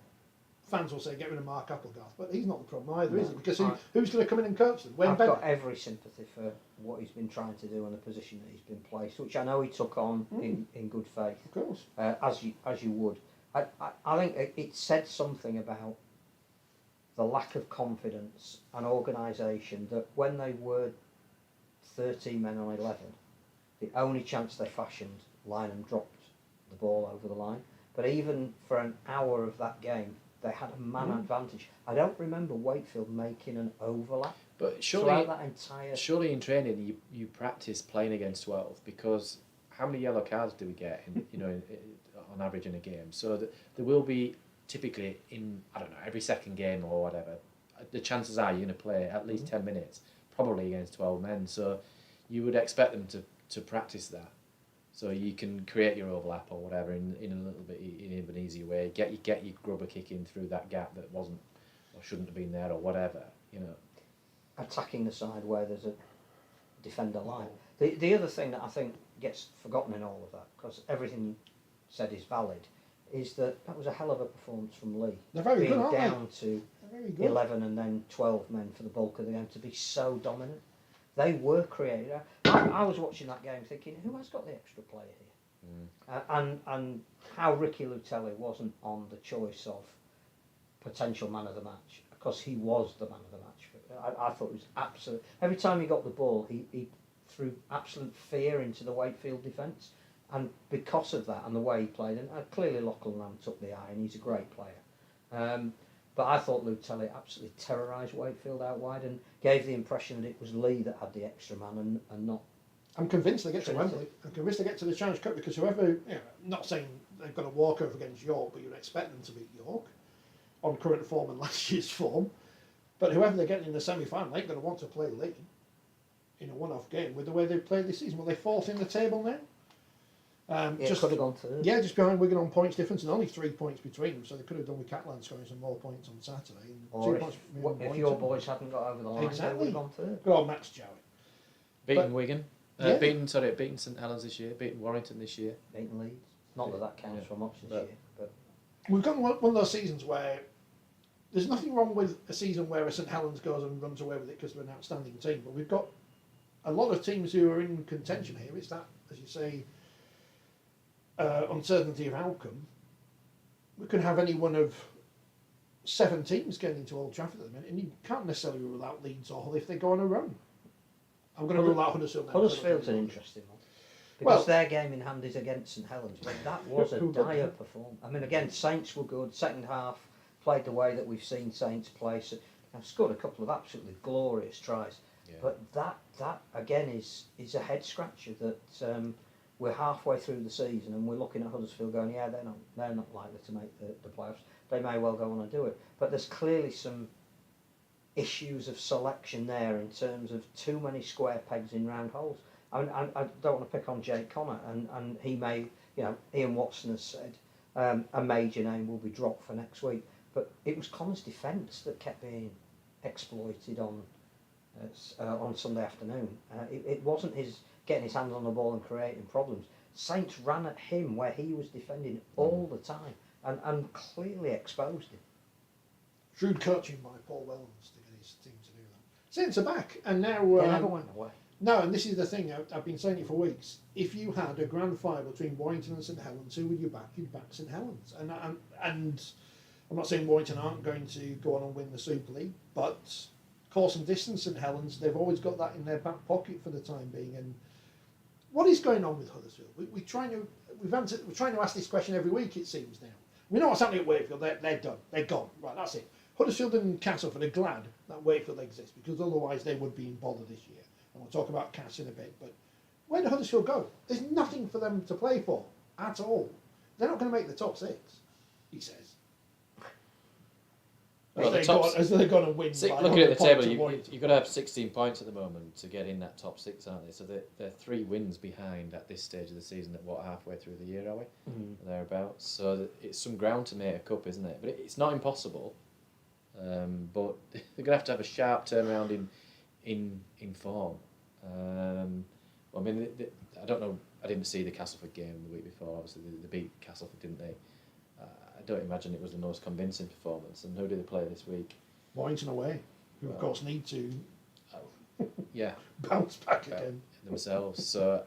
Fans will say get rid of Mark Applegarth, but he's not the problem either, is he? Because who's going to come in and coach them? I've got every sympathy for what he's been trying to do and the position that he's been placed, which I know he took on in good faith. Of course. As you would. I think it said something about the lack of confidence and organisation that when they were 13 men on 11, the only chance they fashioned, Lynham dropped the ball over the line. But even for an hour of that game, they had a man advantage. I don't remember Wakefield making an overlap. But surely in training you practice playing against 12, because how many yellow cards do we get on average in a game? So there will be typically in, I don't know, every second game or whatever, the chances are you're going to play at least 10 minutes, probably against 12 men. So you would expect them to practice that, so you can create your overlap or whatever in a little bit in an easier way. Get your grubber kick in through that gap that wasn't or shouldn't have been there or whatever. Attacking the side where there's a defender line. The other thing that I think gets forgotten in all of that, because everything you said is valid, is that was a hell of a performance from Lee. They're very being good, aren't down they? to They're very good. 11 and then 12 men for the bulk of the game, to be so dominant. They were creative. I was watching that game thinking, who has got the extra player here? And how Ricky Lutelli wasn't on the choice of potential man of the match, because he was the man of the match. I thought it was absolute. Every time he got the ball, he threw absolute fear into the Wakefield defence, and because of that and the way he played, and clearly Lachlan Lamb took the eye, and he's a great player. But I thought Lutelli absolutely terrorised Wakefield out wide and gave the impression that it was Lee that had the extra man and not. I'm convinced they get to Wembley. I'm convinced they get to the Challenge Cup, because whoever, not saying they've got a walkover against York, but you'd expect them to beat York on current form and last year's form. But whoever they get in the semi-final ain't going to want to play Lee in a one-off game with the way they've played this season. Well, they're fourth in the table now. It could have gone third. Yeah, just behind Wigan on points difference, and only 3 points between them, so they could have done with Catalan scoring some more points on Saturday. And Or 2 points if your boys hadn't got over the line, they would have gone third. Good old Max Jowett. Beaten Wigan. Yeah. Beaten St Helens this year. Beaten Warrington this year. Beaten Leeds. Not that counts for much this year, but We've got one of those seasons where there's nothing wrong with a season where a St Helens goes and runs away with it because they're an outstanding team, but we've got a lot of teams who are in contention here. It's that, as you say, uncertainty of outcome. We could have any one of 7 teams getting into Old Trafford at the minute, and you can't necessarily rule out Leeds or Hull if they go on a run. I'm going to rule out Huddersfield now. Huddersfield's an interesting one. Because their game in hand is against St Helens, but that was a dire performance. I mean, again, Saints were good. Second half played the way that we've seen Saints play. So, I've scored a couple of absolutely glorious tries. Yeah. But that again is a head scratcher that we're halfway through the season and we're looking at Huddersfield going, yeah, they're not likely to make the playoffs. They may well go on and do it. But there's clearly some issues of selection there in terms of too many square pegs in round holes. I mean, I don't want to pick on Jake Connor, and he may, Ian Watson has said a major name will be dropped for next week, but it was Connor's defence that kept being exploited on Sunday afternoon. It wasn't his getting his hands on the ball and creating problems. Saints ran at him where he was defending all the time and clearly exposed him. Shrewd coaching by Paul Wellens to get his team to do that. Saints are back, and now they never went away. No, and this is the thing, I've been saying it for weeks. If you had a grand final between Warrington and St Helens, who would you back? You'd back St Helens. And I'm not saying Warrington aren't going to go on and win the Super League, but course and distance St Helens, they've always got that in their back pocket for the time being. And what is going on with Huddersfield? We're trying to ask this question every week, it seems now. We know what's happening at Wakefield, they're done, they're gone, right, that's it. Huddersfield and Castleford are glad that Wakefield exists, because otherwise they would be in bother this year. And we'll talk about Cass in a bit, but where do Huddersfield go? There's nothing for them to play for at all. They're not going to make the top 6, he says. Well, as they're going to win. Looking at the table, you've got to have 16 points at the moment to get in that top 6, aren't they? So they're 3 wins behind at this stage of the season. At what, halfway through the year, are we? Thereabouts. So it's some ground to make a cup, isn't it? But it's not impossible. But they're going to have a sharp turnaround in form. I mean, I don't know. I didn't see the Castleford game the week before. Obviously, they beat Castleford, didn't they? I don't imagine it was the most convincing performance. And who do they play this week? Warrington away, who of course need to bounce back again themselves. So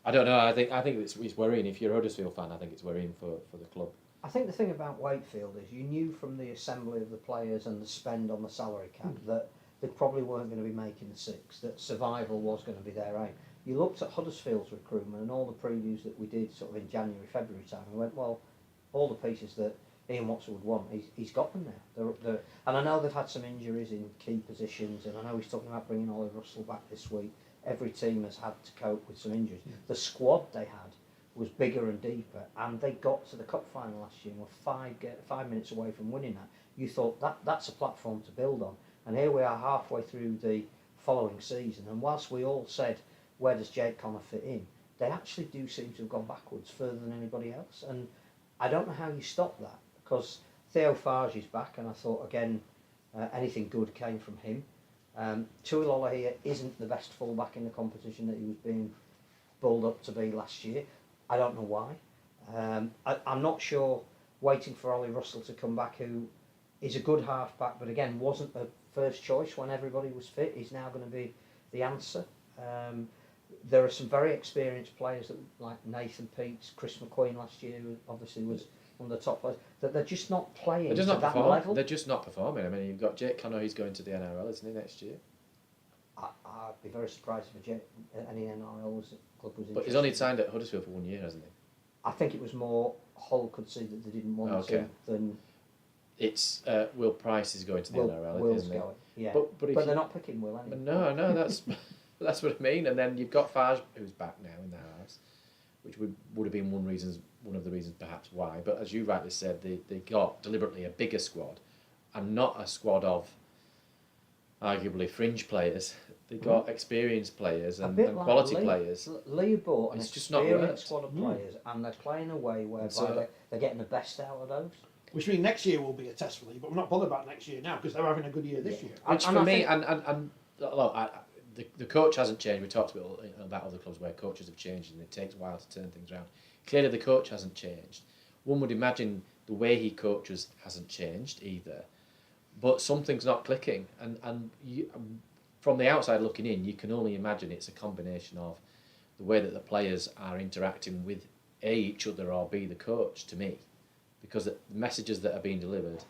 I don't know. I think it's worrying. If you're a Huddersfield fan, I think it's worrying for the club. I think the thing about Wakefield is you knew from the assembly of the players and the spend on the salary cap that they probably weren't going to be making the 6, that survival was going to be their aim. You looked at Huddersfield's recruitment and all the previews that we did sort of in January, February time, and went, well, all the pieces that Ian Watson would want, he's got them now. And I know they've had some injuries in key positions, and I know he's talking about bringing Ollie Russell back this week. Every team has had to cope with some injuries. Yeah. The squad they had was bigger and deeper, and they got to the cup final last year and were 5 minutes away from winning that. You thought that's a platform to build on. And here we are halfway through the following season, and whilst we all said, where does Jake Connor fit in, they actually do seem to have gone backwards further than anybody else. And I don't know how you stop that, because Theo Farge is back, and I thought, again, anything good came from him. Tuilola here isn't the best fullback in the competition that he was being bulled up to be last year. I don't know why. I'm not sure, waiting for Ollie Russell to come back, who is a good half-back, but again, wasn't the first choice when everybody was fit. He's now going to be the answer. There are some very experienced players like Nathan Peets, Chris McQueen last year, who obviously was one of the top players, that they're just not playing to that level. They're just not performing. I mean, you've got Jake Connor, who's going to the NRL, isn't he, next year? I'd be very surprised if any NRL club was interested. But he's only signed at Huddersfield for 1 year, hasn't he? I think it was more Hull could see that they didn't want to than... It's Will Price is going to the NRL, isn't he? Going, yeah. But they're not picking Will anyway. No, that's what I mean. And then you've got Farge, who's back now in the house, which would have been one of the reasons perhaps why. But as you rightly said, they got deliberately a bigger squad, and not a squad of arguably fringe players. They've got experienced players A and, bit and like quality Lee. players. Lee bought an It's just not experienced worked. squad of players, and they're playing a way whereby So- they're getting the best out of those. Which means next year will be a test for Lee, but we're not bothered about next year now because they're having a good year this year. Which And for I me, think- and look, the coach hasn't changed. We talked about other clubs where coaches have changed and it takes a while to turn things around. Clearly, the coach hasn't changed. One would imagine the way he coaches hasn't changed either, but something's not clicking. And you, from the outside looking in, you can only imagine it's a combination of the way that the players are interacting with each other or the coach. To me, because the messages that are being delivered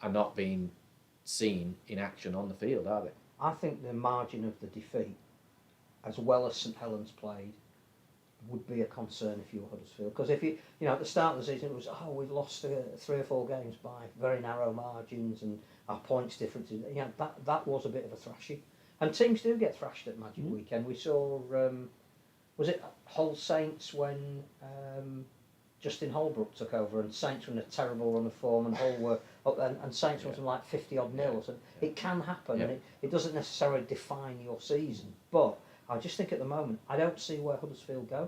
are not being seen in action on the field, are they? I think the margin of the defeat, as well as St Helens played, would be a concern if you were Huddersfield. Because if you at the start of the season it was, we've lost 3 or 4 games by very narrow margins and our points differences. That was a bit of a thrashing. And teams do get thrashed at Magic Weekend. We saw, was it Hull Saints when Justin Holbrook took over, and Saints were in a terrible run of form, and Hull were up, and Saints were something like 50 odd nil. So it can happen, and it doesn't necessarily define your season. But I just think at the moment I don't see where Huddersfield go.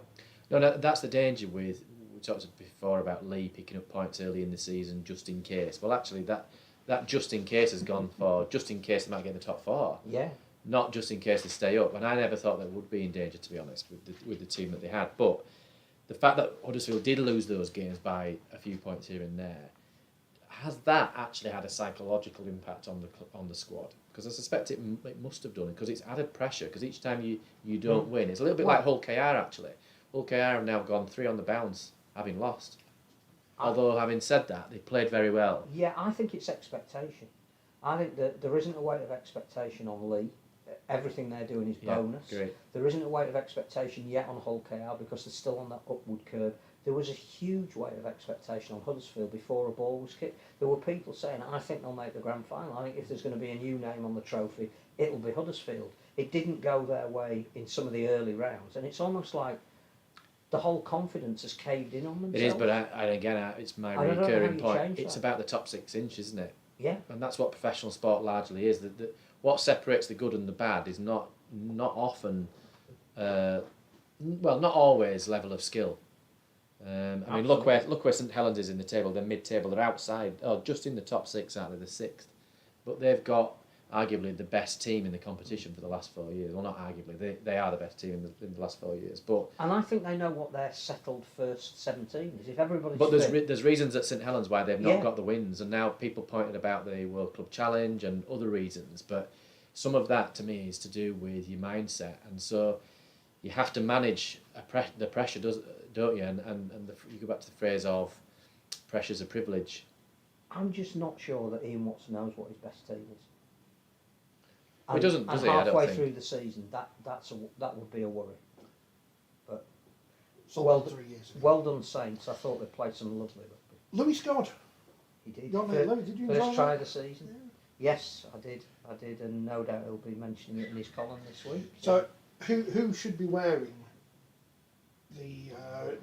No, that's the danger with. We talked before about Lee picking up points early in the season just in case. Well, actually, that just in case has gone for just in case they might get in the top 4. Yeah. Not just in case they stay up. And I never thought they would be in danger, to be honest, with the team that they had. But the fact that Huddersfield did lose those games by a few points here and there, has that actually had a psychological impact on the squad? Because I suspect it must have done, because it's added pressure. Because each time you don't win, it's a little bit like Hull KR actually. Hull KR have now gone 3 on the bounce, having lost. Although having said that, they played very well. Yeah, I think it's expectation. I think that there isn't a weight of expectation on Lee. Everything they're doing is bonus. Great. There isn't a weight of expectation yet on Hull KR because they're still on that upward curve. There was a huge weight of expectation on Huddersfield before a ball was kicked. There were people saying, I think they'll make the grand final. I think if there's going to be a new name on the trophy, it'll be Huddersfield. It didn't go their way in some of the early rounds, and it's almost like the whole confidence has caved in on themselves. It is, but it's my recurring point. It's about the top 6 inch, isn't it? Yeah. And that's what professional sport largely is. That what separates the good and the bad is not often, not always level of skill. I mean, look where St Helens is in the table. They're mid-table. They're outside, just in the top 6 out of the 6th. But they've got arguably the best team in the competition for the last 4 years. Well, not arguably, they are the best team in the last 4 years. And I think they know what their settled first 17 is. If everybody's But fit, there's reasons at St Helens why they've not got the wins, and now people pointed about the World Club Challenge and other reasons. But some of that to me is to do with your mindset, and so you have to manage the pressure, don't you? And you go back to the phrase of pressure's a privilege. I'm just not sure that Ian Watson knows what his best team is. He doesn't, does he? I don't Halfway think. through the season, that would be a worry. But So well, 3 years ago. well done, Saints. I thought they played some lovely rugby. Louis scored. He did. Your mate Louis, did you enjoy First try that? of the season. Yes, I did, and no doubt he'll be mentioning it in his column this week. So who should be wearing the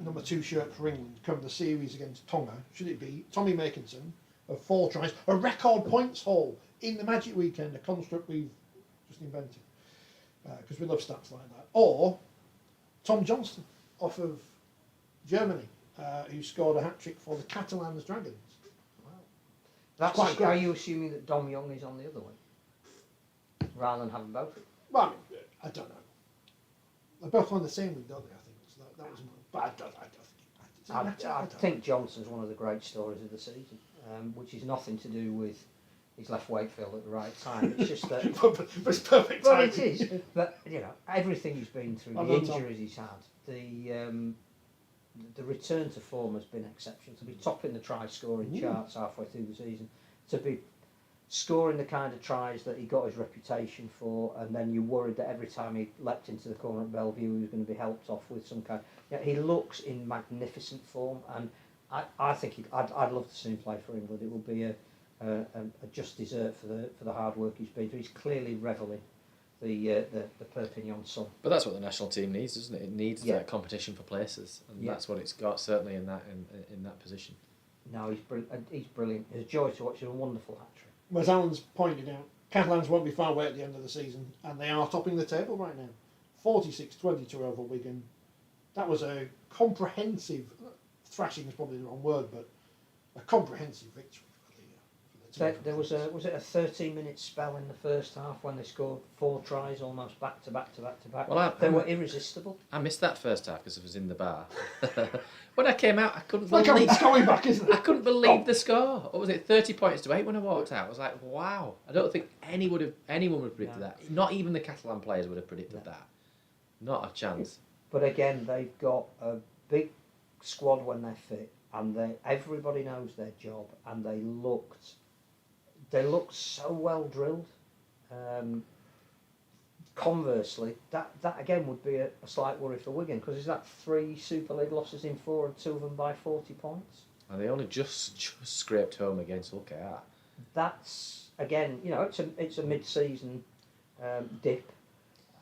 number 2 shirt for England come the series against Tonga? Should it be Tommy Makinson of 4 tries, a record points haul in the Magic Weekend, a construct we've just invented because we love stats like that, or Tom Johnston off of Germany who scored a hat-trick for the Catalans Dragons? That's quite good. are you assuming that Dom Young is on the other one rather than having both? Well, I mean, I don't know. They're both on the same league, don't they? I think so that was. But I think Johnson's one of the great stories of the season, which is nothing to do with he's left Wakefield at the right time. It's just that. but it's perfect Well, timing. it is. But everything he's been through, Well the done, Tom. injuries he's had, the return to form has been exceptional. To be topping the try scoring charts halfway through the season, to be scoring the kind of tries that he got his reputation for, and then you worried that every time he leapt into the corner at Bellevue he was going to be helped off with some kind. He looks in magnificent form, and I think I'd love to see him play for England. It will be a just dessert for the hard work he's been through. He's clearly revelling the Perpignan sun. But that's what the national team needs, doesn't it? It needs that competition for places, and that's what it's got certainly in that position. No, he's brilliant. He's brilliant. It's a joy to watch him. A wonderful hat-trick. As Alan's pointed out Catalans won't be far away at the end of the season, and they are topping the table right now. 46-22 over Wigan. That was a comprehensive, thrashing is probably the wrong word, but a comprehensive victory for the team. There was it a 13-minute spell in the first half when they scored 4 tries almost back to back. Well, They were irresistible. I missed that first half because I was in the bar. When I came out, I couldn't It's like believe. it's going back, isn't I it? couldn't believe the score. What was it? 30 points to 8 when I walked out. I was like, wow. I don't think anyone would have predicted that. Not even the Catalan players would have predicted that. Not a chance. But again, they've got a big squad when they're fit, and everybody knows their job, and they looked so well drilled. Conversely, that again would be a slight worry for Wigan, because is that 3 Super League losses in 4 and 2 of them by 40 points? And they only just scraped home against Hull KR. That's again, it's a mid-season dip.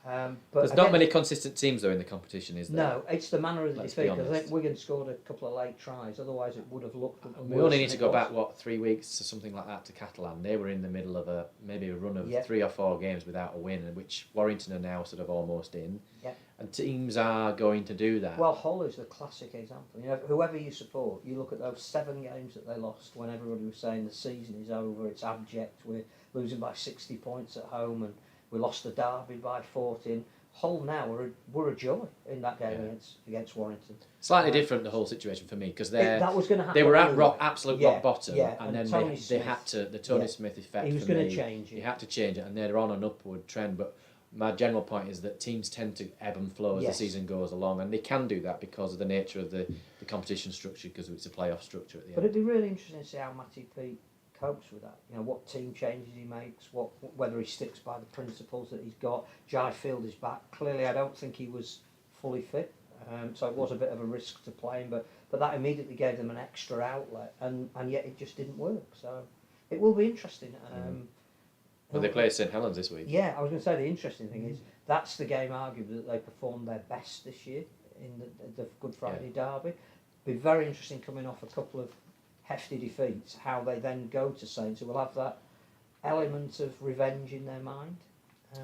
But There's not many consistent teams though in the competition, is there? No, it's the manner of the Let's defeat. be Because I honest. think Wigan scored a couple of late tries. Otherwise, it would have looked. We only need to go back 3 weeks or something like that to Catalan. They were in the middle of maybe a run of 3 or 4 games without a win, which Warrington are now sort of almost in. Yeah. And teams are going to do that. Well, Hull is the classic example. Whoever you support, you look at those 7 games that they lost when everybody was saying the season is over, it's abject, we're losing by 60 points at home, and we lost the derby by 14. Hull now were a joy in that game against Warrington. Slightly different the whole situation for me because that was going to happen. they were at anyway. absolute Yeah, rock bottom, yeah, and then Tony they Smith, had to the Tony Smith effect. He was going to change it. He had to change it, and they're on an upward trend. But my general point is that teams tend to ebb and flow as the season goes along, and they can do that because of the nature of the competition structure, because it's a playoff structure at the end. But it'd be really interesting to see how Matty Peake copes with that. What team changes he makes, whether he sticks by the principles that he's got. Jai Field is back. Clearly, I don't think he was fully fit, so it was a bit of a risk to play him. But that immediately gave them an extra outlet, and yet it just didn't work. So it will be interesting. Well, they play St Helens this week. Yeah, I was going to say the interesting thing is that's the game arguably that they performed their best this year in the Good Friday derby. Be very interesting coming off a couple of hefty defeats, how they then go to Saints, who will have that element of revenge in their mind.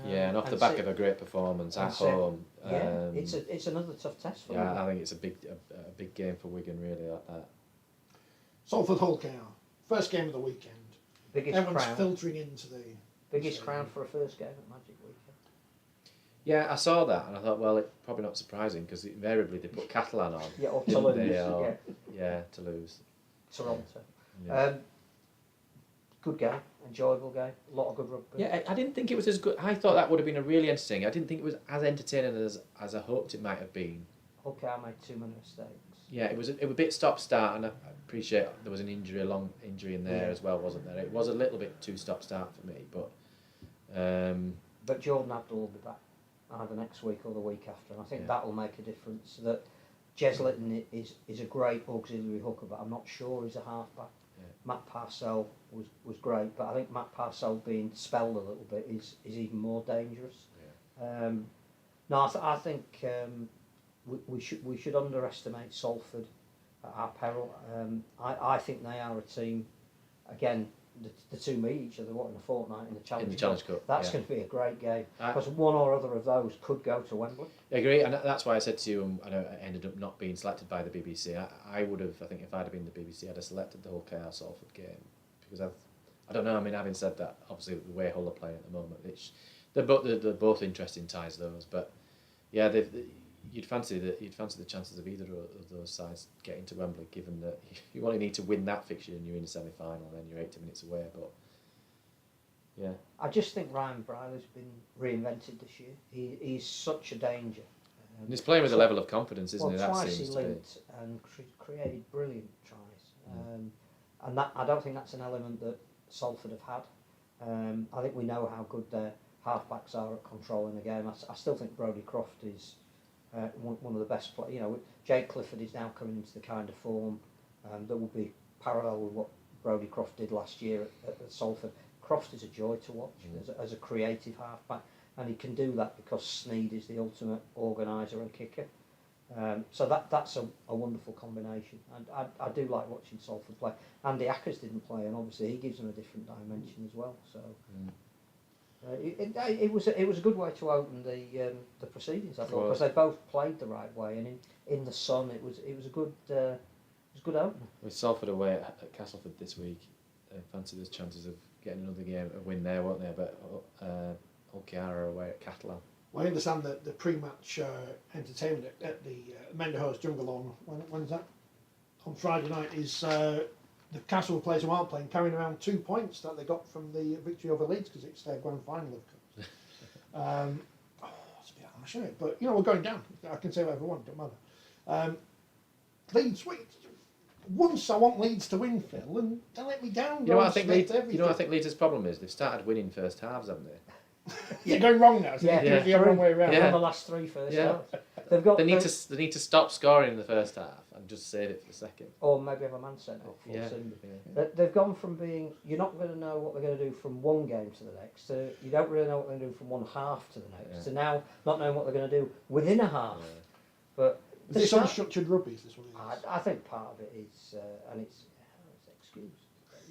And off the back of a great performance at home. It's another tough test for them. I think it's a big game for Wigan, really, like that. Salford Hull KR, first game of the weekend. Everyone's crowd. filtering into the Biggest crowd for a first game at Magic Weekend. Yeah, I saw that and I thought, well, it's probably not surprising because invariably they put Catalan on. Yeah, or Toulouse. Toulouse. Toronto. Yeah. Good game, enjoyable game, a lot of good rugby. Yeah, I didn't think it was as good. I thought that would have been a really entertaining. I didn't think it was as entertaining as I hoped it might have been. Okay, I made too many mistakes. Yeah, it was a bit stop-start, and I appreciate there was a long injury in there as well, wasn't there? It was a little bit too stop-start for me, but... But Jordan Abdul will be back either next week or the week after, and I think that will make a difference. That Jez Litton is a great auxiliary hooker, but I'm not sure he's a half-back. Yeah. Matt Parcell was great, but I think Matt Parcell being spelled a little bit is even more dangerous. Yeah. I think we should underestimate Salford at our peril. I think they are a team. Again, the two meet each other in a fortnight in the Challenge Cup. That's going to be a great game because one or other of those could go to Wembley. I agree, and that's why I said to you, I know I ended up not being selected by the BBC. I would have, I think, if I'd have been the BBC, I'd have selected the Hull KR Salford game because I don't know. I mean, having said that, obviously the way Hull are playing at the moment, they're both interesting ties, those. But yeah, you'd fancy the chances of either of those sides getting to Wembley, given that you only need to win that fixture and you're in a semi-final, and then you're 80 minutes away. But yeah, I just think Ryan Brier's been reinvented this year. He's such a danger. And he's playing with a level of confidence, isn't he? That Twice seems he to be. linked and created brilliant tries, and that I don't think that's an element that Salford have had. I think we know how good their halfbacks are at controlling the game. I still think Brodie Croft is one of the best players. Jake Clifford is now coming into the kind of form that will be parallel with what Brodie Croft did last year at Salford. Croft is a joy to watch as a creative halfback, and he can do that because Sneed is the ultimate organiser and kicker. So that's a wonderful combination, and I do like watching Salford play. Andy Ackers didn't play, and obviously he gives them a different dimension as well. So It was a good way to open the proceedings, I thought, because they both played the right way, and in the sun it was a good opener. With Salford away at Castleford this week, I fancy there's chances of getting another game, a win there, won't there? But Ulchiara away at Catalan. Well, I understand that the pre-match entertainment at the Menderhurst Jungle Lawn, when's that? On Friday night is the Castle players who aren't playing carrying around 2 points that they got from the victory over Leeds because it's their grand final of course. It's a bit harsh, isn't it? But you know we're going down. I can say whatever I want, don't matter. Leeds, once I want Leeds to win, Phil, and they let me down. You know what I think Leeds' problem is? They've started winning first halves, haven't they? You're going wrong now. So Yeah, the wrong way around. They've won the last three first halves. They've got. They need to stop scoring in the first half and just save it for the second. Or maybe have a man sent off. They've gone from being you're not going to know what they're going to do from one game to the next. To you don't really know what they're going to do from one half to the next. To now not knowing what they're going to do within a half. But is this unstructured rugby? Is this what it is? I think part of it is, and it's excuse.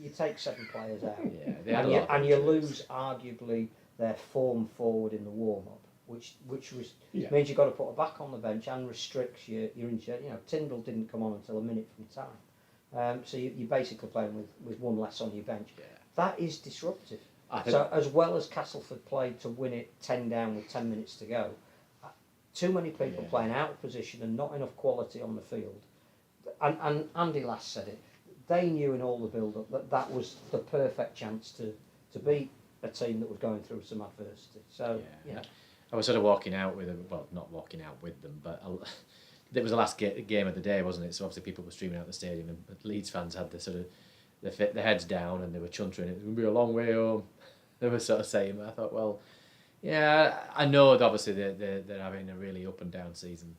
You take 7 players out, and you lose arguably their form forward in the warm up, which means you've got to put her back on the bench and restricts your injury. You know, Tyndall didn't come on until a minute from time, so you're basically playing with one less on your bench. Yeah. That is disruptive. So as well as Castleford played to win it 10 down with 10 minutes to go, too many people playing out of position and not enough quality on the field. And Andy last said it. They knew in all the build-up that was the perfect chance to beat a team that was going through some adversity. So I was sort of walking out with them. Well, not walking out with them, but it was the last game of the day, wasn't it? So obviously people were streaming out the stadium, and Leeds fans had the sort of their heads down, and they were chuntering. It's going to be a long way home. They were sort of saying. I thought, well, yeah, I know that obviously they're having a really up and down season,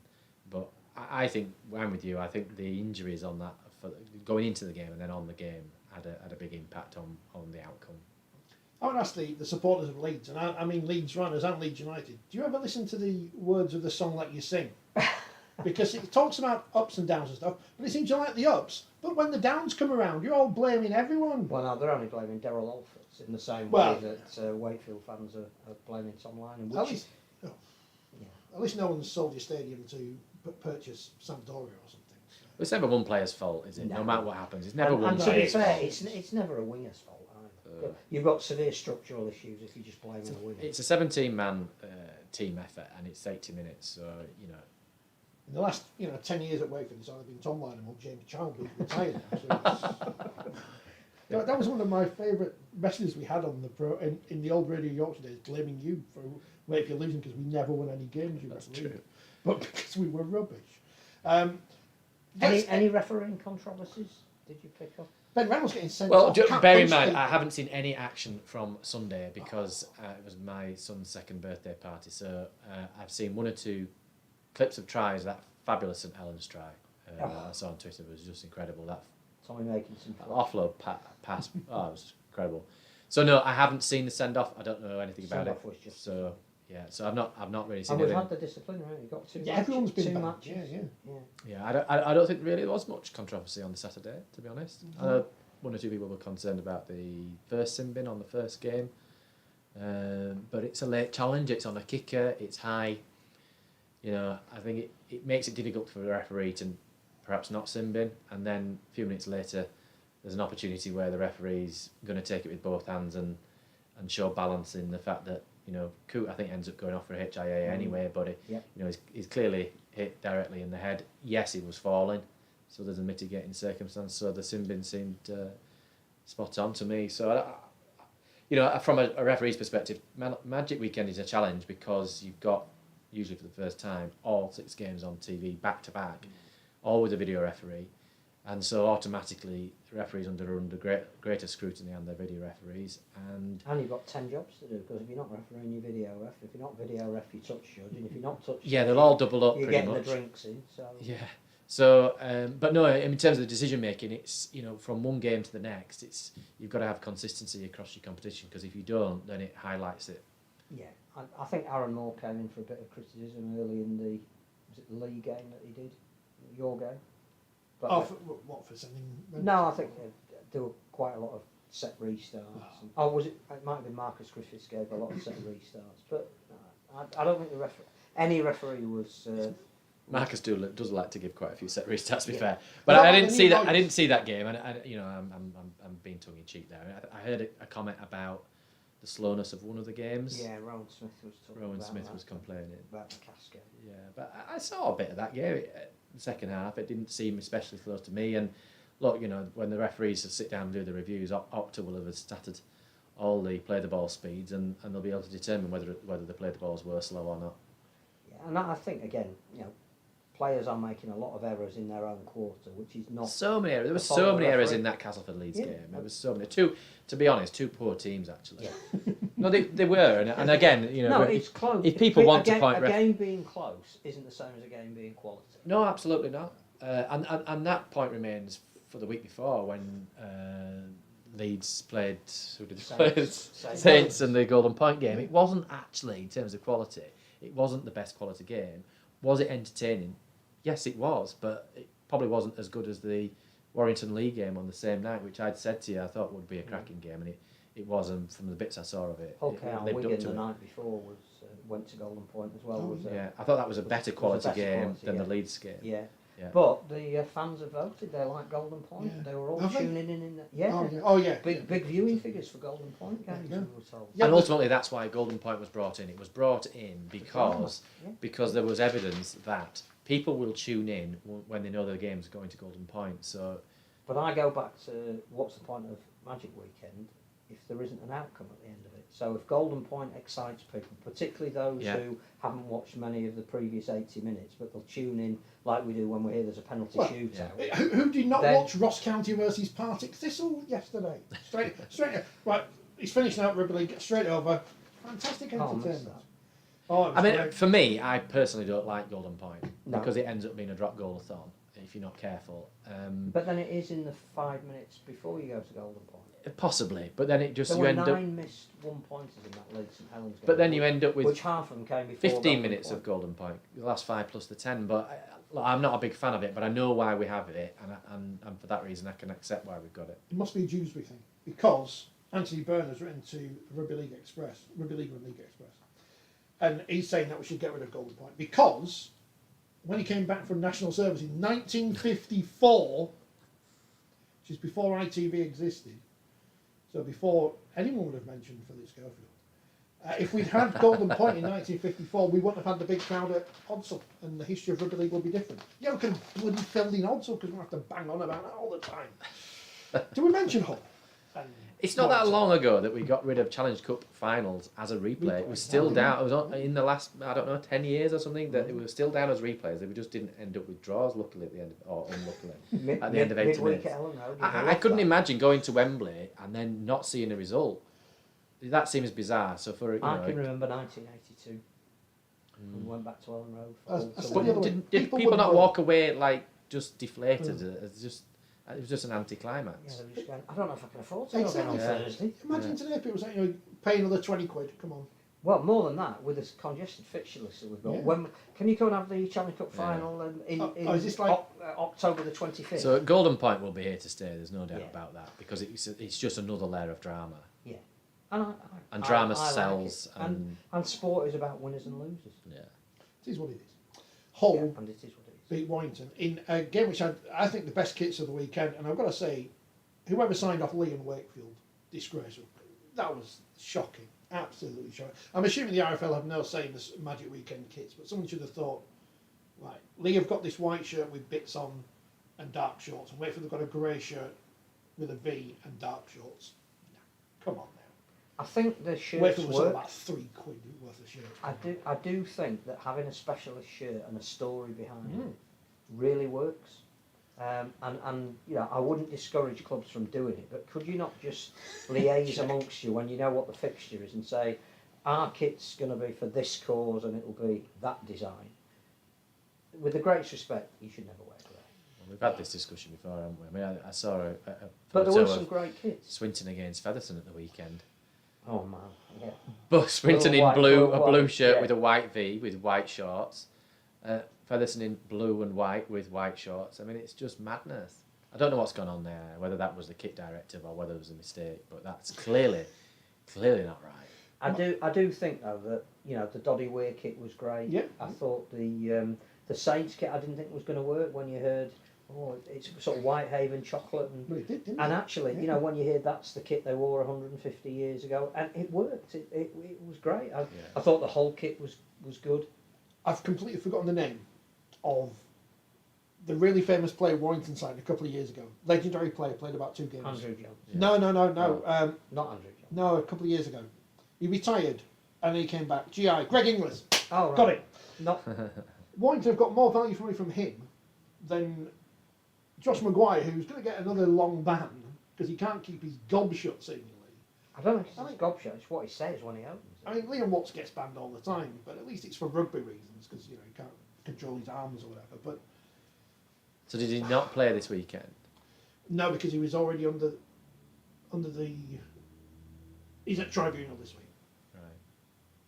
but I think I'm with you. I think the injuries on that for going into the game and then on the game had a big impact on the outcome. I would ask the supporters of Leeds, and I mean Leeds runners and Leeds United, do you ever listen to the words of the song that you sing? Because it talks about ups and downs and stuff, but it seems you like the ups, but when the downs come around, you're all blaming everyone. Well, no, they're only blaming Daryl Alford in the same way that Wakefield fans are blaming Tom Lynham. At least no one's sold your stadium to purchase Sampdoria or something. So. It's never one player's fault, is it? No matter what happens, it's never one And player's fault. to be fair, it's never a winger's fault. You've got severe structural issues if you just blame a winger. It's a 17-man team effort, and it's 80 minutes. So in the last 10 years at Wakefield, it's either been Tom Lynham or James Child, who's retired now. So that was one of my favourite messages we had on the in the old Radio Yorkshire days, blaming you for Wakefield losing because we never won any games. That's true. But because we were rubbish. Any refereeing controversies did you pick up? Ben Reynolds getting sent off. Well, bear in mind, I haven't seen any action from Sunday because it was my son's second birthday party. So I've seen 1 or 2 clips of tries. That fabulous St Helens try I saw on Twitter was just incredible. That Tommy making some offload pass. It was incredible. So no, I haven't seen the send off. I don't know anything about it. Was just so I've not really seen. And we've had the disciplinary. We've got 2 matches. Everyone's been 2 bad. matches. Yeah. I don't think really there was much controversy on the Saturday, to be honest. I know 1 or 2 people were concerned about the first sin bin on the first game, but it's a late challenge. It's on a kicker. It's high. I think it makes it difficult for the referee to perhaps not sin bin, and then a few minutes later, there's an opportunity where the referee's going to take it with both hands and show balance in the fact that Coote I think ends up going off for a HIA anyway, but he's clearly hit directly in the head. Yes, he was falling, so there's a mitigating circumstance. So the sin bin seemed spot on to me. So from a referee's perspective, Magic Weekend is a challenge because you've got usually for the first time all 6 games on TV back to back, all with a video referee. And so automatically, the referees under greater scrutiny and their video referees. And you've got 10 jobs to do, because if you're not refereeing, your video ref. If you're not video ref, you touch judge. And if you're not touch judge, they'll all double up you're pretty getting much. The drinks in. So. Yeah. So, but no, in terms of the decision making, it's, from one game to the next, you've got to have consistency across your competition, because if you don't, then it highlights it. Yeah. I think Aaron Moore came in for a bit of criticism early in the league game that he did? Your game? But for sending... No, I think there were quite a lot of set restarts. Oh, was it? It might have been Marcus Griffiths gave a lot of set restarts, but I don't think any referee was. Marcus does like to give quite a few set restarts, to be fair. But But I didn't see that. I didn't see that game, and I'm being tongue in cheek there. I heard a comment about the slowness of one of the games. Yeah, Rowan Smith was talking Rowan about Smith that, was complaining about the cascade. Yeah, but I saw a bit of that game. The second half, it didn't seem especially close to me. And look, when the referees sit down and do the reviews, Opta will have started all the play the ball speeds, and they'll be able to determine whether the play the balls were slow or not. Yeah, and I think again, players are making a lot of errors in their own quarter, which is not. So many errors. There were so many errors in that Castleford Leeds game. It was so many. To be honest, two poor teams actually. Yeah. No, they were, and again, No, it's close. If people want to point a game being close isn't the same as a game being quality. No, absolutely not. And that point remains for the week before when Leeds played Saints in the Golden Point game. It wasn't actually, in terms of quality, it wasn't the best quality game. Was it entertaining? Yes, it was, but it probably wasn't as good as the Warrington League game on the same night, which I'd said to you I thought would be a cracking game, and it wasn't from the bits I saw of it. Hull Wigan the it. night before went to Golden Point as well. I thought that was a better quality game than the Leeds game. Yeah. But the fans have voted. They like Golden Point. Yeah. They were all tuning in that. Yeah. Oh yeah. Big viewing figures for Golden Point games. We were told. Yeah, and ultimately, that's why Golden Point was brought in. It was brought in because there was evidence that people will tune in when they know their game's going to Golden Point. So. But I go back to what's the point of Magic Weekend if there isn't an outcome at the end of it? So if Golden Point excites people, particularly those who haven't watched many of the previous 80 minutes, but they'll tune in like we do when we hear there's a penalty shootout. Yeah. Who did not watch Ross County versus Partick Thistle yesterday? Straight. Right, he's finishing out Rugby League, straight over. Fantastic entertainment. I mean, for me, I personally don't like Golden Point because it ends up being a drop goal-a-thon if you're not careful. But then it is in the 5 minutes before you go to Golden Point. Possibly, but then it just there were 9 missed 1-pointers in that Leeds St Helens game. But then you end up with which half of them came before 15 minutes of Golden Point, the last 5 plus the 10. But I'm not a big fan of it, but I know why we have it, and for that reason I can accept why we've got it. It must be a Dewsbury thing because Anthony Byrne has written to Rugby League and League Express, and he's saying that we should get rid of Golden Point because when he came back from national service in 1954, which is before ITV existed. So before anyone would have mentioned Philip Schofield, if we'd had Golden Point in 1954, we wouldn't have had the big crowd at Odsal, and the history of Rugby League would be different. Yeah, we could have bloody filled in Odsal because we have to bang on about that all the time. Do we mention Hull? It's not that long ago that we got rid of Challenge Cup finals as a replay. It was still down. It was in the last, 10 years or something, that it was still down as replays. We just didn't end up with draws, luckily, at the end, or unluckily, at the end of 80 minutes. I couldn't imagine going to Wembley and then not seeing a result. That seems bizarre. So I can remember 1982. We went back to Ellen Road. But did people not walk away just deflated? It was just an anticlimax. Yeah, they were just going, I don't know if I can afford to go on Thursday. Imagine today if it was pay another 20 quid, come on. Well, more than that, with this congested fixture list that we've got. Yeah. Can you go and have the Challenge Cup final in is this October the 25th? So Golden Point will be here to stay, there's no doubt about that, because it's just another layer of drama. Yeah. And drama sells. Like and sport is about winners and losers. Yeah. It is what it is. Hull. Yeah, and it is what it is. Beat Warrington in a game which had, I think, the best kits of the weekend, and I've got to say, whoever signed off Lee and Wakefield, disgraceful. That was shocking, absolutely shocking. I'm assuming the RFL have no say in this Magic Weekend kits, but someone should have thought, right, Lee have got this white shirt with bits on and dark shorts, and Wakefield have got a grey shirt with a V and dark shorts. No, come on now. I think the shirts Wakefield was work. about £3 worth of shirts. I do think that having a specialist shirt and a story behind it really works. And I wouldn't discourage clubs from doing it, but could you not just liaise amongst you when you know what the fixture is and say, our kit's going to be for this cause and it'll be that design? With the greatest respect, you should never wear grey. Well, we've had this discussion before, haven't we? I mean, I saw but there were some great kits. Swinton against Featherstone at the weekend. Oh man, yeah. But Swinton in blue, a blue shirt with a white V with white shorts. Featherstone in blue and white with white shorts. I mean, it's just madness. I don't know what's gone on there, whether that was the kit directive or whether it was a mistake, but that's clearly not right. I do think though that the Doddy Weir kit was great. Yeah. I thought the Saints kit I didn't think was going to work when you heard it's sort of Whitehaven chocolate Well, it did, didn't and it? actually when you hear that's the kit they wore 150 years ago and it worked. It was great. I thought the whole kit was good. I've completely forgotten the name of the really famous player Warrington signed a couple of years ago. Legendary player, played about 2 games. Andrew Jones. Yeah. No. Not Andrew Jones. No, a couple of years ago. He retired and then he came back. GI, Greg Inglis. Oh, right. Got it. Not Warrington have got more value for money from him than Josh Maguire, who's going to get another long ban because he can't keep his gob shut, seemingly. I don't know if it's his gob shot, it's what he says when he opens it. I mean, Liam Watts gets banned all the time, but at least it's for rugby reasons because he can't control his arms or whatever. But So did he not play this weekend? no, because he was already under the. He's at tribunal this week.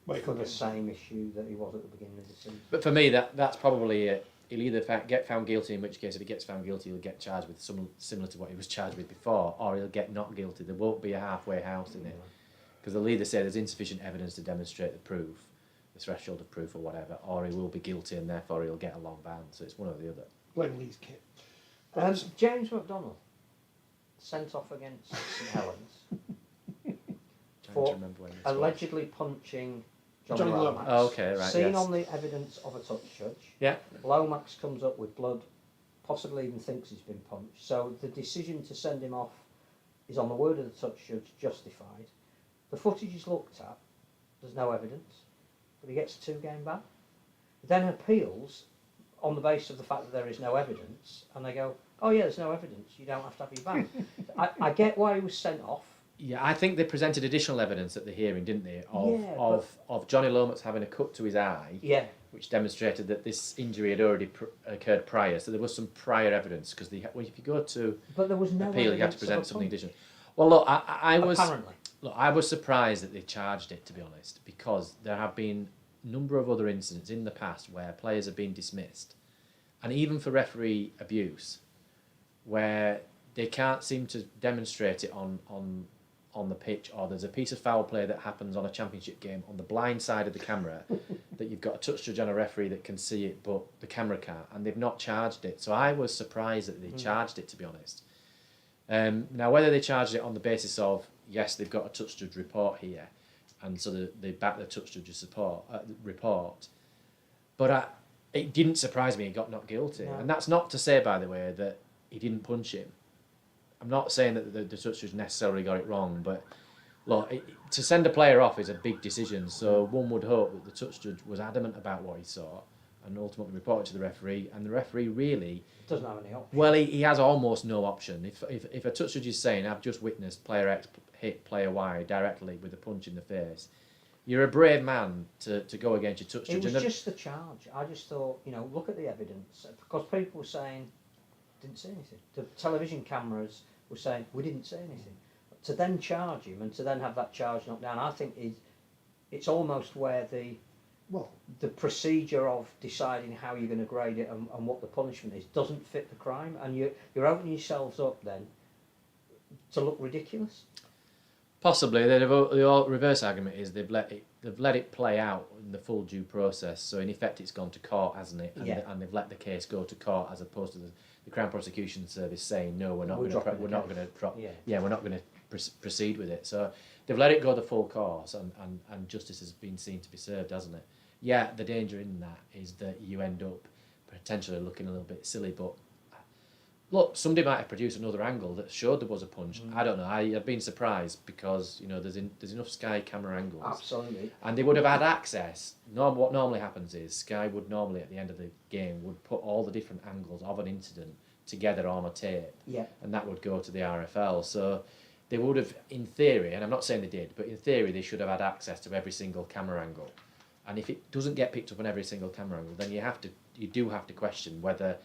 Right. For the same issue that he was at the beginning of the season. But for me, that's probably it. He'll either get found guilty, in which case, if he gets found guilty, he'll get charged with some similar to what he was charged with before, or he'll get not guilty. There won't be a halfway house in it, because they'll either say there's insufficient evidence to demonstrate the proof, the threshold of proof, or whatever, or he will be guilty and therefore he'll get a long ban. So it's one or the other. Blame Lee's kit. James McDonald sent off against St Helens Trying to remember when this was. allegedly punching Johnny Johnny Lomax. Lomax. Oh, okay, right. Seen yes. on the evidence of a touch judge. Yeah. Lomax comes up with blood, possibly even thinks he's been punched. So the decision to send him off is, on the word of the touch judge, justified. The footage is looked at, there's no evidence, but he gets a 2-game ban. He then appeals on the basis of the fact that there is no evidence, and they go, oh yeah, there's no evidence, you don't have to have your ban. I get why he was sent off. Yeah, I think they presented additional evidence at the hearing, didn't they, Yeah, of Johnny Lomax having a cut to his eye, Yeah, which demonstrated that this injury had already occurred prior. So there was some prior evidence, because if you go to but there was no appeal, you have to evidence of present a something punch. additional. Well, look, I was Apparently. I was surprised that they charged it, to be honest, because there have been a number of other incidents in the past where players have been dismissed, and even for referee abuse, where they can't seem to demonstrate it on the pitch, or there's a piece of foul play that happens on a championship game on the blind side of the camera that you've got a touch judge and a referee that can see it but the camera can't, and they've not charged it. So I was surprised that they charged it, to be honest. Now whether they charged it on the basis of, yes, they've got a touch judge report here, and so they back the touch judge's report, but it didn't surprise me he got not guilty. No. And that's not to say, by the way, that he didn't punch him. I'm not saying that the touch judge necessarily got it wrong, but look, to send a player off is a big decision. So one would hope that the touch judge was adamant about what he saw and ultimately reported to the referee. And the referee really Doesn't have any option. well, he has almost no option. If a touch judge is saying, "I've just witnessed player X hit player Y directly with a punch in the face," you're a brave man to go against your touch judge. It was just the charge. I just thought, look at the evidence, because people were saying didn't say anything. The television cameras were saying we didn't say anything. To then charge him and to then have that charge knocked down, I think it's almost where the procedure of deciding how you're going to grade it and what the punishment is doesn't fit the crime, and you're opening yourselves up then to look ridiculous. Possibly. The reverse argument is they've let it play out in the full due process. So in effect, it's gone to court, hasn't it? And, Yeah. and they've let the case go to court, as opposed to the Crown Prosecution Service saying, no, we're not We're going to dropping the drop. Yeah. We're not going to proceed with it. So they've let it go the full course, and justice has been seen to be served, hasn't it? Yeah, the danger in that is that you end up potentially looking a little bit silly, but look, somebody might have produced another angle that showed there was a punch. I don't know. I've been surprised because there's enough Sky camera angles. Absolutely. And they would have had access. What normally happens is Sky would normally, at the end of the game, would put all the different angles of an incident together on a tape. Yeah. And that would go to the RFL. So they would have, in theory, and I'm not saying they did, but in theory they should have had access to every single camera angle. And if it doesn't get picked up on every single camera angle, then you do have to question whether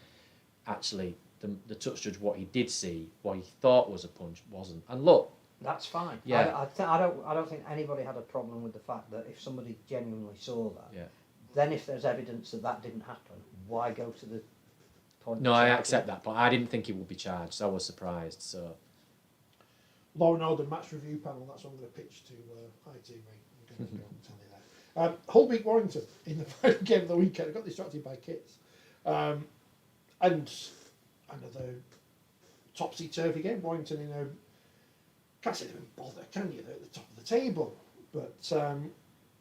actually the touch judge, what he did see, what he thought was a punch, wasn't. And look, That's fine. Yeah. I don't think anybody had a problem with the fact that if somebody genuinely saw that, yeah, then if there's evidence that didn't happen, why go to the points. No, I accept that, but I didn't think he would be charged, so I was surprised. So Lauren Oden match review panel. That's what I'm going to pitch to ITV. I'm going to go and tell you that. Hull beat Warrington in the final game of the weekend. I got distracted by kits, and another topsy-turvy game. Warrington, can't say they didn't bother, can you? They're at the top of the table, but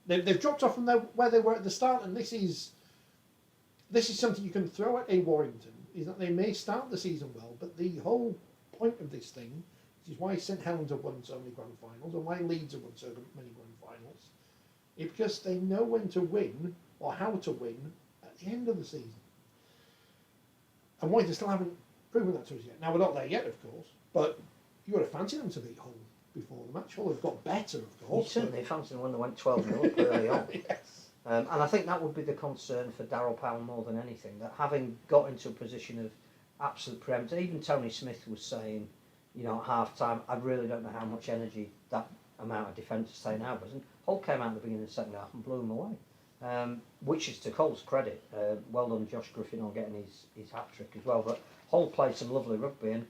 they've dropped off from where they were at the start, and this is something you can throw at a Warrington, is that they may start the season well, but the whole point of this thing, which is why St Helens have won so many grand finals, and why Leeds have won so many grand finals, is because they know when to win, or how to win, at the end of the season. And Warrington still haven't proven that to us yet. Now, we're not there yet, of course, but you would have fancied them to beat Hull before the match. Hull have got better, of course. You certainly fancied them when they went 12-0 up early on. Yes. And I think that would be the concern for Darryl Powell more than anything, that having got into a position of absolute preeminence, even Tony Smith was saying, at half-time, I really don't know how much energy that amount of defence is taking out of us. And Hull came out at the beginning of the second half and blew them away, which is to Hull's credit. Well done Josh Griffin on getting his hat-trick as well. But Hull played some lovely rugby, and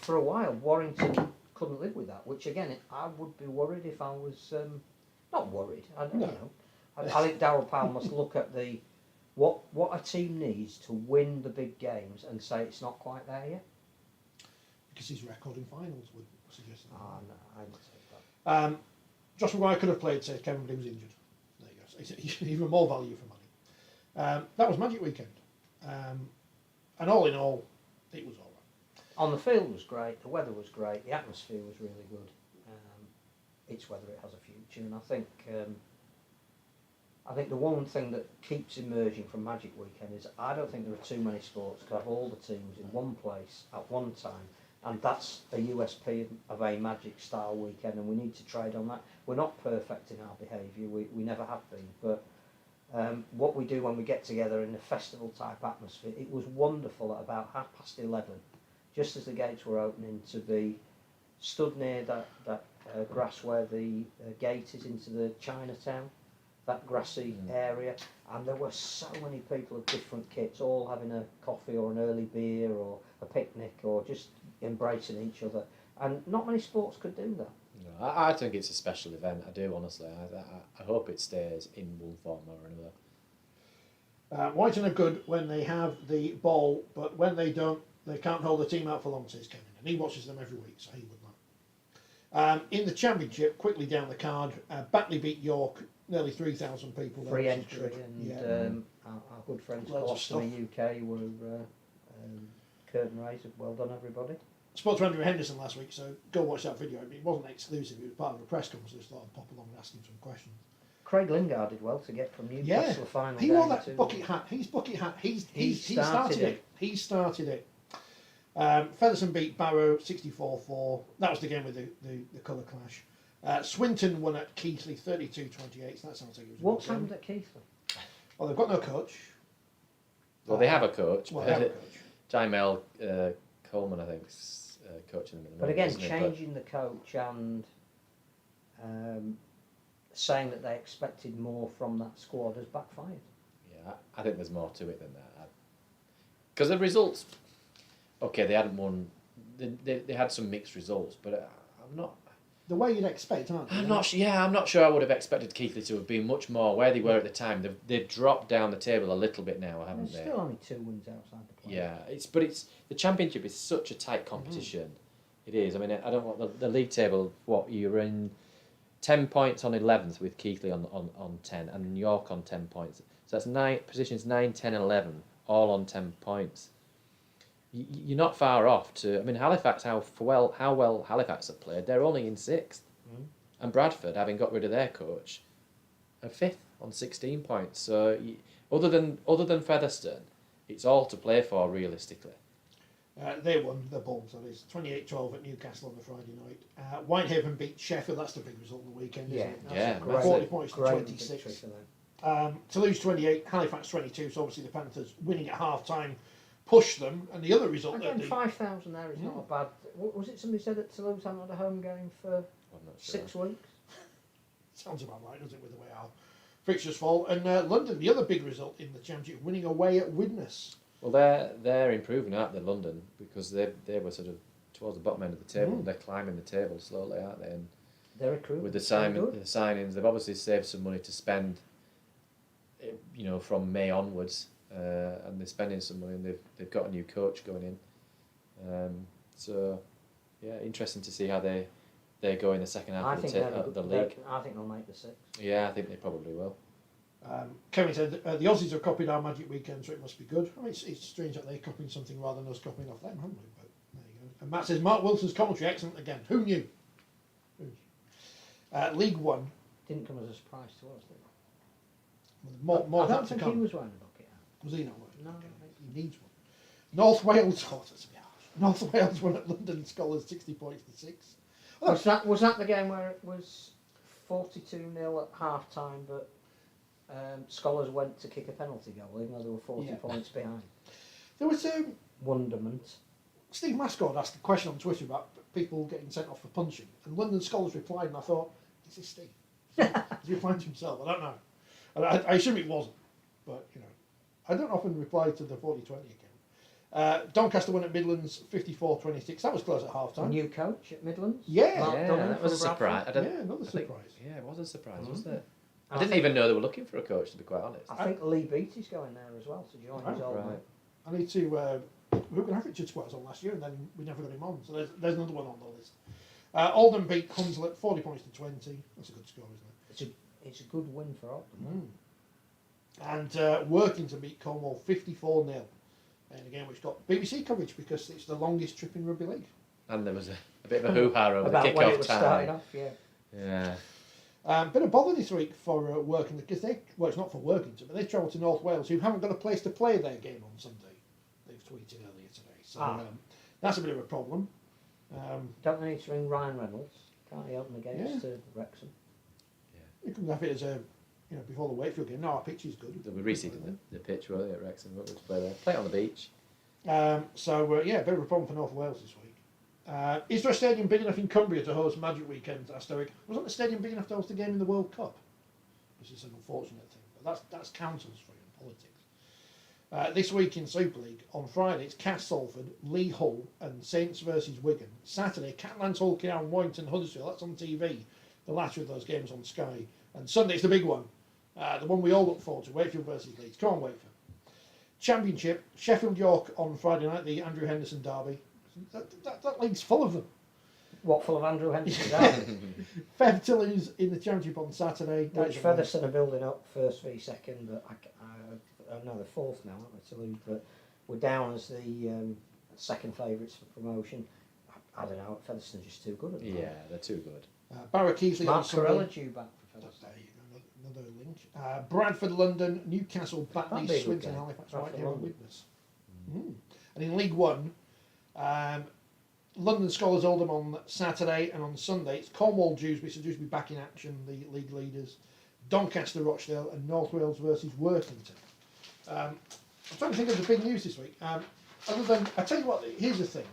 for a while Warrington couldn't live with that, which again, I would be worried if I was, not worried, I don't know. I think Darryl Powell must look at what a team needs to win the big games and say it's not quite there yet. Because his record in finals would suggest that. No, I would say that. Josh Maguire could have played, says Kevin, but he was injured. There you go. So it's even more value for money. That was Magic Weekend. And all in all, it was all right. On the field was great, the weather was great, the atmosphere was really good. It's whether it has a future, and I think the one thing that keeps emerging from Magic Weekend is I don't think there are too many sports that have all the teams in one place at one time, and that's a USP of a Magic style weekend, and we need to trade on that. We're not perfect in our behaviour, we never have been, but what we do when we get together in a festival type atmosphere, it was wonderful at about 11:30, just as the gates were opening, to be stood near that grass where the gate is into the Chinatown, that grassy area, and there were so many people of different kits, all having a coffee or an early beer or a picnic or just embracing each other, and not many sports could do that. no, I think it's a special event. I do, honestly. I hope it stays in one form or another. Warrington are good when they have the ball, but when they don't, they can't hold the team out for long, says Kevin, and he watches them every week, so he would know. In the Championship, quickly down the card, Batley beat York, nearly 3,000 people. Free entry, and our good friends Colostomy UK were curtain raisers. Well done, everybody. Spoke to Andrew Henderson last week, so go watch that video. I mean, it wasn't exclusive, it was part of a press conference, so I just thought I'd pop along and ask him some questions. Craig Lingard did well to get from Newcastle final. He wore that bucket hat. His bucket hat. He started it. He started it. Featherstone beat Barrow 64-4. That was the game with the colour clash. Swinton won at Keighley 32-28. So that sounds like it was. What's happened at Keighley? Well, they've got no coach. Well, they have a coach. Well, they have a coach. Jaimel Coleman, I think, is coaching them. But again, changing the coach and saying that they expected more from that squad has backfired. Yeah, I think there's more to it than that. Because the results, okay, they hadn't won. They had some mixed results, but I'm not. The way you'd expect, aren't they? I'm not sure I would have expected Keighley to have been much more where they were at the time. They've dropped down the table a little bit now, haven't they? There's still only 2 wins outside the play. Yeah, it's the Championship is such a tight competition. It is. I mean, I don't want the league table. What, you're in 10 points on 11th with Keighley on 10 and York on 10 points. So that's positions 9, 10, and 11 all on 10 points. You're not far off to. I mean, Halifax, how well Halifax have played. They're only in 6th, and Bradford, having got rid of their coach, are 5th on 16 points. So other than Featherstone, it's all to play for realistically. They won the Bulls, that is 28-12 at Newcastle on the Friday night. Whitehaven beat Sheffield. That's the big result of the weekend, isn't it? Yeah, great, 40 points to great 26. Toulouse 28, Halifax 22. So obviously the Panthers winning at half time pushed them, and the other result. Again, 5,000 there is not a bad. What was it? Somebody said that Toulouse hadn't had a home game for 6 weeks. Sounds about right, doesn't it, with the way our fixtures fall? And London, the other big result in the Championship, winning away at Widnes. Well, they're improving, aren't they, London? Because they were sort of towards the bottom end of the table. They're climbing the table slowly, aren't they? And They're recruiting. with the signings, they've obviously saved some money to spend, from May onwards, and they're spending some money, and they've got a new coach going in. So, yeah, interesting to see how they go in the second half of the league. I think they'll make the 6. Yeah, I think they probably will. Kevin said the Aussies have copied our Magic Weekend, so it must be good. I mean, it's strange that they're copying something rather than us copying off them, haven't we? But there you go. And Matt says Mark Wilson's commentary excellent again. Who knew? League One Didn't come as a surprise to us, did it? more I don't think he was wearing a bucket hat. Was he not wearing? No, Okay. I think He needs one. North Wales. Oh, that's a bit harsh. North Wales won at London Scholars 60 points to 6. Was that the game where it was 42-0 at half time, but Scholars went to kick a penalty goal even though they were 40 points behind? There was Wonderment. Steve Mascord asked a question on Twitter about people getting sent off for punching, and London Scholars replied, and I thought, is this Steve? Is he replying to himself? I don't know. And I assume it wasn't, but I don't often reply to the 4020 account. Doncaster won at Midlands 54-26. That was close at half time. New coach at Midlands. Yeah. Mark Dunham that was a from surprise. Another surprise. Yeah, it was a surprise, wasn't it? I didn't even know they were looking for a coach, to be quite honest. I think Lee Beattie's going there as well to join his old mate. I need to. We were going to have Richard Squares on last year, and then we never got him on. So there's another one on the list. Oldham beat Hunslet 40 points to 20. That's a good score, isn't it? It's a good win for Oldham. And Workington beat Cornwall 54-0 in a game which got BBC coverage because it's the longest trip in rugby league. And there was a bit of a hoo-ha over the About when it kick-off was time. starting off, yeah. Bit of bother this week for Workington because it's not for Workington, but they travel to North Wales who haven't got a place to play their game on Sunday. They've tweeted earlier today, so that's a bit of a problem. Don't they need to ring Ryan Reynolds? Can't he open the gates to Wrexham? You can have it as a, before the Wakefield game. No, our pitch is good. They were reseeding the pitch, weren't they, at Wrexham? What was play there? Play it on the beach. A bit of a problem for North Wales this week. Is there a stadium big enough in Cumbria to host Magic Weekend? Asked Eric. Wasn't the stadium big enough to host a game in the World Cup? This is an unfortunate thing, but that's councils for you in politics. This week in Super League, on Friday it's Castleford, Lee Hull and Saints versus Wigan. Saturday, Catalans Hull, Cowan, Warrington, Huddersfield. That's on TV. The latter of those games on Sky. And Sunday it's the big one. The one we all look forward to, Wakefield versus Leeds. Come on, Wakefield. Championship, Sheffield York on Friday night, the Andrew Henderson derby. That league's full of them. What, full of Andrew Henderson derby? Fev to lose in the Championship on Saturday. Which Featherstone are building up first v second, but I know they're fourth now, aren't they, to lose, but we're down as the second favourites for promotion. I don't know, Featherstone's just too good at the moment. Yeah, they're too good. Barra Keithley on Mark Sunday. Corella due back for Featherstone. Another link. Bradford, London, Newcastle, Batley, That'd be a good Swinton, game. Halifax, Bradford, right here on London. Witness. And in League One, London Scholars Oldham on Saturday, and on Sunday it's Cornwall Dewsbury, so Dewsbury back in action, the league leaders, Doncaster, Rochdale, and North Wales versus Workington. I'm trying to think of the big news this week. Other than, I tell you what, here's the thing.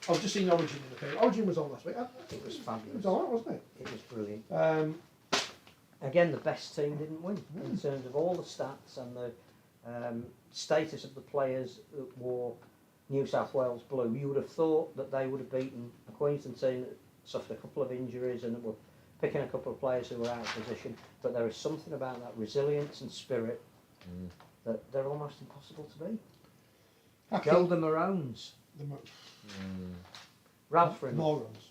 I've just seen Origin in the paper. Origin was on last week. It was fabulous. It was alright, wasn't it? It was brilliant. Again, the best team didn't win in terms of all the stats and the status of the players that wore New South Wales blue. You would have thought that they would have beaten a Queensland team that suffered a couple of injuries and were picking a couple of players who were out of position. But there is something about that resilience and spirit that they're almost impossible to beat. Go the Maroons. Ralph Rimmel. Morons.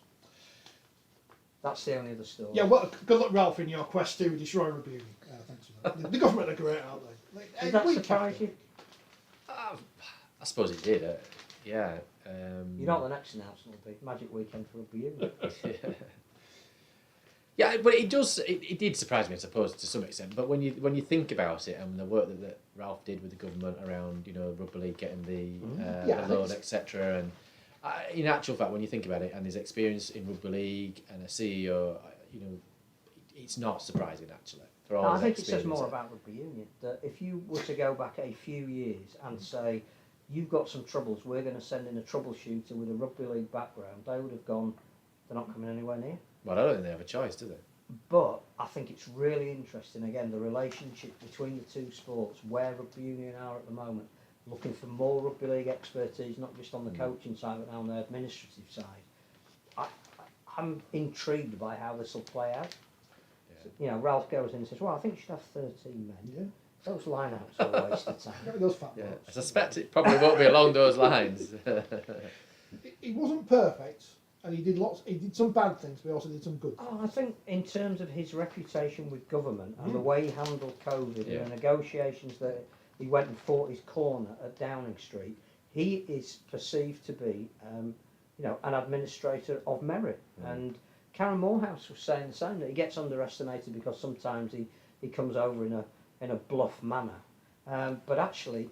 That's the only other story. Yeah, well, good luck, Ralph, in your quest to destroy Rugby Union. Thanks for that. The government are great, aren't they? Did that surprise you? I suppose it did. Yeah. You know what the next announcement will be? Magic Weekend for Rugby Union. Yeah, but it does. It did surprise me, I suppose, to some extent. But when you think about it and the work that Ralph did with the government around, rugby league getting the loan, etc. And in actual fact, when you think about it, and his experience in rugby league and a CEO, it's not surprising actually. For all I his think it says experience. more about Rugby Union that if you were to go back a few years and say you've got some troubles, we're going to send in a troubleshooter with a rugby league background, they would have gone. They're not coming anywhere near. Well, I don't think they have a choice, do they? But I think it's really interesting, again, the relationship between the two sports, where Rugby Union are at the moment, looking for more Rugby League expertise, not just on the coaching side, but on the administrative side. I'm intrigued by how this will play out. Yeah. You know, Ralph goes in and says, well, I think you should have 13 men. Yeah. Those line-outs are a waste of time. Got those fat Yeah, blokes. I suspect it probably won't be along those lines. He wasn't perfect, and he did some bad things, but he also did some good things. Oh, I think in terms of his reputation with government and the way he handled COVID Yeah. and the negotiations that he went and fought his corner at Downing Street, he is perceived to be, an administrator of merit. And Karen Morehouse was saying the same, that he gets underestimated because sometimes he comes over in a bluff manner. But actually,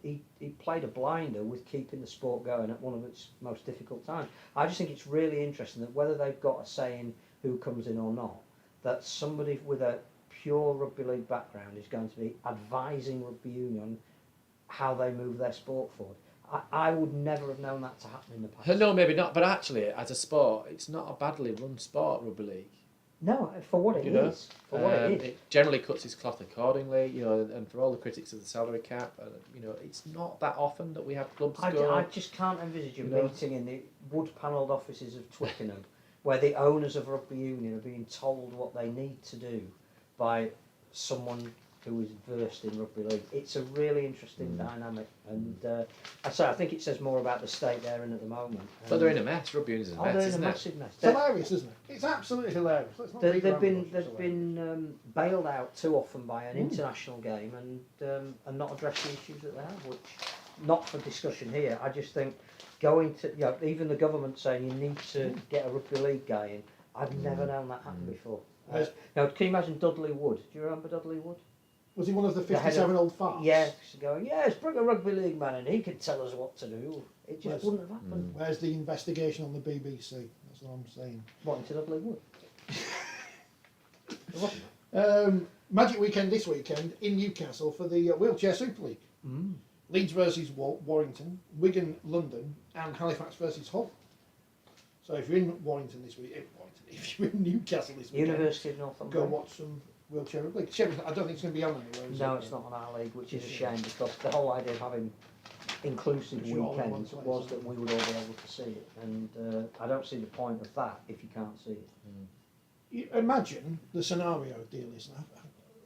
he played a blinder with keeping the sport going at one of its most difficult times. I just think it's really interesting that whether they've got a say in who comes in or not, that somebody with a pure rugby league background is going to be advising Rugby Union how they move their sport forward. I would never have known that to happen in the past. No, maybe not. But actually, as a sport, it's not a badly run sport, rugby league. No, for what it is. For what it is. It generally cuts its cloth accordingly, and for all the critics of the salary cap, it's not that often that we have clubs go. I just can't envisage a meeting in the wood-panelled offices of Twickenham where the owners of Rugby Union are being told what they need to do by someone who is versed in rugby league. It's a really interesting dynamic, and I think it says more about the state they're in at the moment. But they're in a mess. Rugby Union's in a mess, they're in a isn't it? massive mess. It's hilarious, isn't it? It's absolutely hilarious. Let's not beat They've around been the bush, it's hilarious. bailed out too often by an international game and not addressed the issues that they have, which not for discussion here. I just think going to even the government saying you need to get a rugby league guy in. I've never known that happen before. Now, can you imagine Dudley Wood? Do you remember Dudley Wood? Was he one of the The head 57 old farts? Yes, going, yes, bring a rugby league man in, he can tell us what to do. It just wouldn't have happened. Where's the investigation on the BBC? That's what I'm saying. What, into Dudley Wood? Magic weekend this weekend in Newcastle for the Wheelchair Super League. Leeds versus Warrington, Wigan, London, and Halifax versus Hull. So if you're in Warrington this week, if you're in Newcastle this weekend, University of go Northumberland. watch some Wheelchair League. Sheffield, I don't think it's going to be on anywhere. Is No, it? it's not on our league, which is a shame because the whole idea of having inclusive Which you all in one weekends place, was aren't that we would all be able to see it, and I don't see the point of that if you can't see it. You imagine the scenario, dear listener.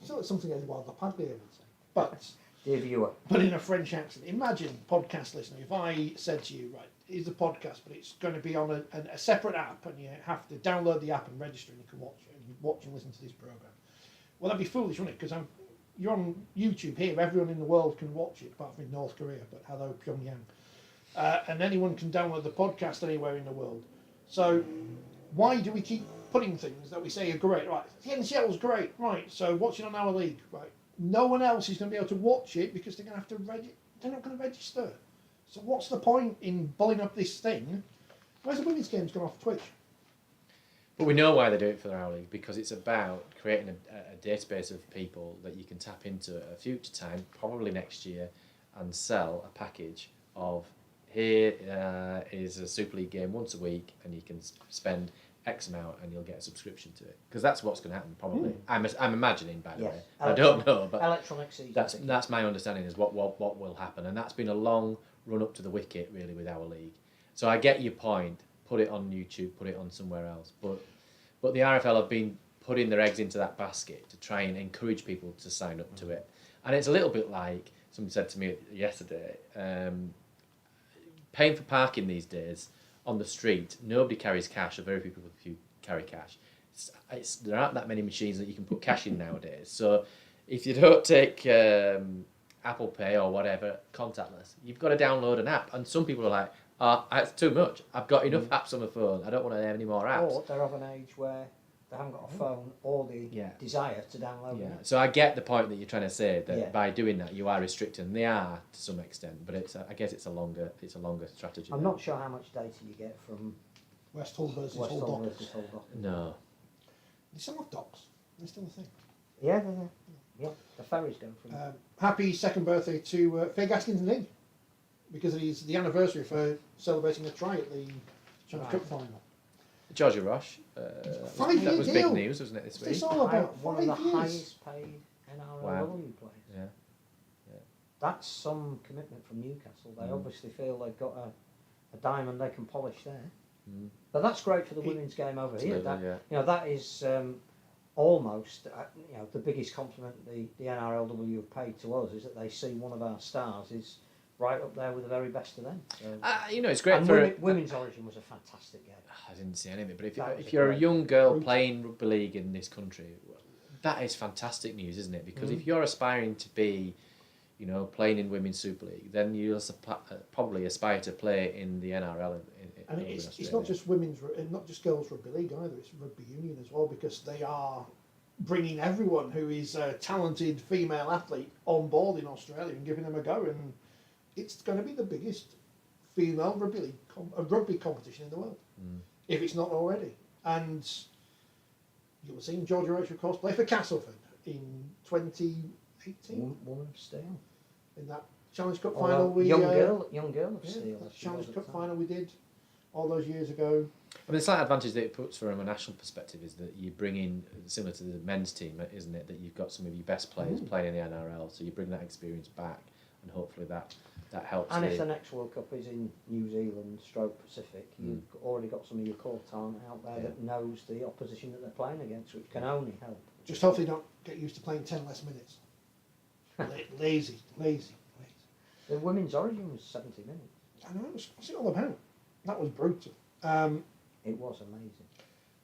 So it's something as well the Padley would say, but Dear viewer, in a French accent. Imagine, podcast listener, if I said to you, right, here's a podcast, but it's going to be on a separate app, and you have to download the app and register, and you can watch and listen to this program. Well, that'd be foolish, wouldn't it? Because you're on YouTube here. Everyone in the world can watch it, apart from in North Korea. But hello, Pyongyang, and anyone can download the podcast anywhere in the world. So why do we keep putting things that we say are great? Right, the NCL's great, right? So watch it on our league, right? No one else is going to be able to watch it because they're going to have to they're not going to register. So what's the point in bulling up this thing? Where's the women's games gone off Twitch? But we know why they do it for our league, because it's about creating a database of people that you can tap into at a future time, probably next year, and sell a package of here is a Super League game once a week, and you can spend X amount and you'll get a subscription to it. Because that's what's going to happen, probably. I'm imagining, by the way. I don't know, but electronic season. that's my understanding is what will happen. And that's been a long run up to the wicket, really, with our league. So I get your point. Put it on YouTube, put it on somewhere else. But the RFL have been putting their eggs into that basket to try and encourage people to sign up to it. And it's a little bit like, somebody said to me yesterday, paying for parking these days on the street, nobody carries cash, or very few people carry cash. There aren't that many machines that you can put cash in nowadays. So if you don't take Apple Pay or whatever, contactless, you've got to download an app. And some people are like, it's too much. I've got enough apps on my phone. I don't want to have any more apps. Or they're of an age where they haven't got a phone or the desire to download Yeah. it. So I get the point that you're trying to say that Yeah. by doing that you are restricting. And they are to some extent, but I guess it's a longer strategy. I'm not sure how much data you get from West Hull versus West Hull Hull Dockers. versus Hull Dockers. No. They still have docks. They're still a thing. Yeah, yeah. The ferries go from. Happy second birthday to Faye Gaskins and Ing, because it is the anniversary for celebrating a try at the Champions Cup final. Georgia Roche. That was big deal. news, wasn't it, this What's this week? all about? One of the 5 years. highest paid NRLW Wow. players. Yeah. That's some commitment from Newcastle. They Mm. obviously feel they've got a diamond they can polish there. Mm. But that's great for the women's game over here. Absolutely, That, yeah. that is almost the biggest compliment the NRLW have paid to us is that they see one of our stars is right up there with the very best of them. So. It's great And for women's Origin was a fantastic game. I didn't see any of it, but That was if a you're a great young girl group. playing rugby league in this country, that is fantastic news, isn't it? Because Mm. if you're aspiring to be, playing in Women's Super League, then you'll probably aspire to play in the NRL. And over in it's Australia. not just not just girls rugby league either. It's rugby union as well, because they are bringing everyone who is a talented female athlete on board in Australia and giving them a go. And it's going to be the biggest female rugby league rugby competition in the world, if it's not already. And you'll have seen Georgia Roche, of course, play for Castleford in 2018 Woman of Steel. in that Challenge Cup Although final. young girl of Yeah, Steel. that as she Challenge was at Cup the time. final we did all those years ago. I mean, the slight advantage that it puts from a national perspective is that you bring in, similar to the men's team, isn't it, that you've got some of your best players playing in the NRL, so you bring that experience back, and hopefully that helps. And if the next World Cup is in New Zealand, Pacific, you've already got some of your core talent out there that knows the opposition that they're playing against, which can only help. Just hopefully don't get used to playing 10 less minutes. Lazy. The women's Origin was 70 minutes. I know, what's it all about? That was brutal. It was amazing.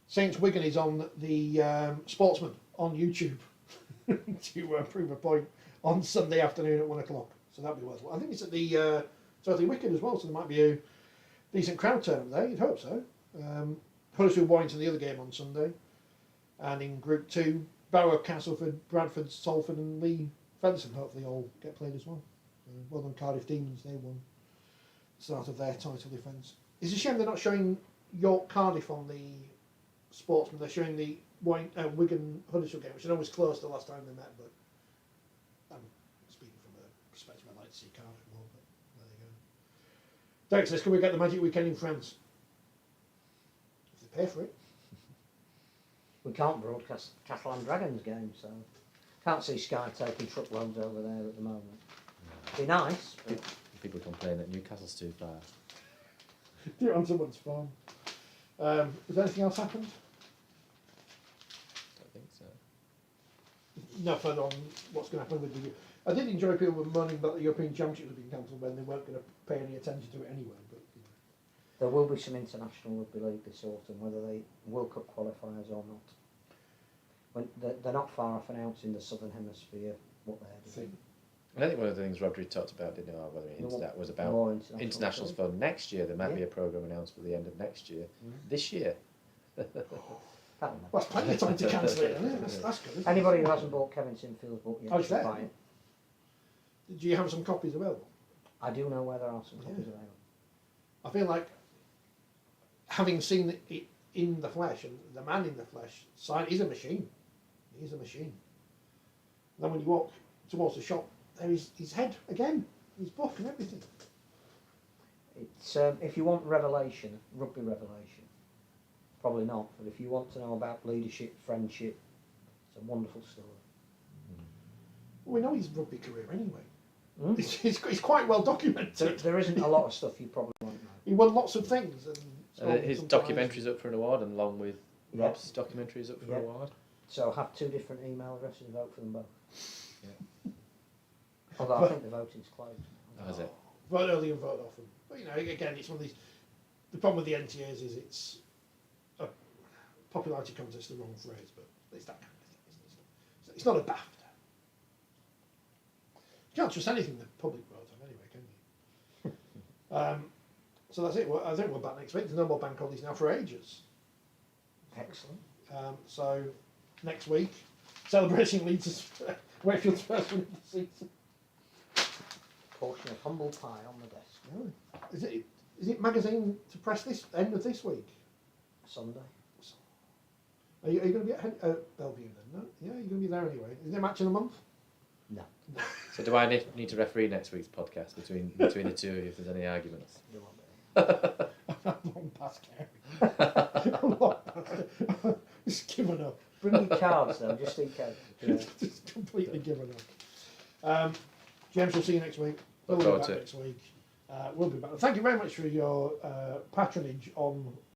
Saints Wigan is on the Sportsman on YouTube to prove a point on Sunday afternoon at 1 o'clock. So that'll be worthwhile. I think it's at the Totally Wicked as well, so there might be a decent crowd turn there. You'd hope so. Huddersfield Warrington, the other game on Sunday. And in Group 2, Barrow, Castleford, Bradford, Salford and Lee Featherstone hopefully all get played as well. Well done Cardiff Demons, they won the start of their title defence. It's a shame they're not showing York Cardiff on the Sportsman. They're showing the Wigan Huddersfield game, which I know was close the last time they met, but I'm speaking from a perspective I'd like to see Cardiff more, but there you go. Derek says, can we get the Magic Weekend in France? If they pay for it. We can't broadcast Catalan Dragons game, so can't see Sky taking truckloads over there at the moment. Be nice, but People complain that Newcastle's too far. Do it on someone's phone. Has anything else happened? I don't think so. Nothing on what's going to happen with the. I did enjoy people were moaning about the European Championships being cancelled when they weren't going to pay any attention to it anyway. But there will be some international rugby league this autumn, whether they World Cup qualifiers or not. When they're not far off announcing the Southern Hemisphere what they're doing. And I think one of the things Rodri talked about, didn't know whether he hinted at, was about More internationals for next year. There might be a programme announced for the end of next year. This year. that's plenty of time to cancel it, isn't it? That's good. Isn't it? Anybody who hasn't bought Kevin Sinfield's book yet it's should there. buy it. Do you have some copies available? I do know where there are some copies available. I feel like having seen it in the flesh, and the man in the flesh, he's a machine. He's a machine. Then when you walk towards the shop, there is his head again, his book and everything. It's if you want revelation, rugby revelation, probably not. But if you want to know about leadership, friendship, it's a wonderful story. Well, we know his rugby career anyway. It's quite well documented. There isn't a lot of stuff you probably won't know. He won lots of things. And His documentary's up for an award, and along with Rob's documentary is up for an award. So have two different email addresses and vote for them both. Yeah. Although I think the voting's closed. How is it? Vote early and vote often. But again, it's one of these. The problem with the NTAs is it's a popularity contest, the wrong phrase, but it's that kind of thing. It's not a BAFTA. You can't trust anything the public vote on anyway, can you? So that's it. I think we're back next week. There's no more bank holidays now for ages. Excellent. So next week, celebrating Leeds' Wakefield's first win of the season. Portion of humble pie on the desk. Yeah. Is it magazine to press this end of this week? Sunday. Are you going to be at Bellevue then? No? Yeah, you're going to be there anyway. Is there a match in a month? No. So do I need to referee next week's podcast between the two of you if there's any arguments? There won't be. I'm long past caring. I'm long Just given up. Bring your cards though, just in case. Yeah. Just completely given up. James, we'll see you next week. We'll Look be forward back to it. next week. We'll be back. Thank you very much for your patronage on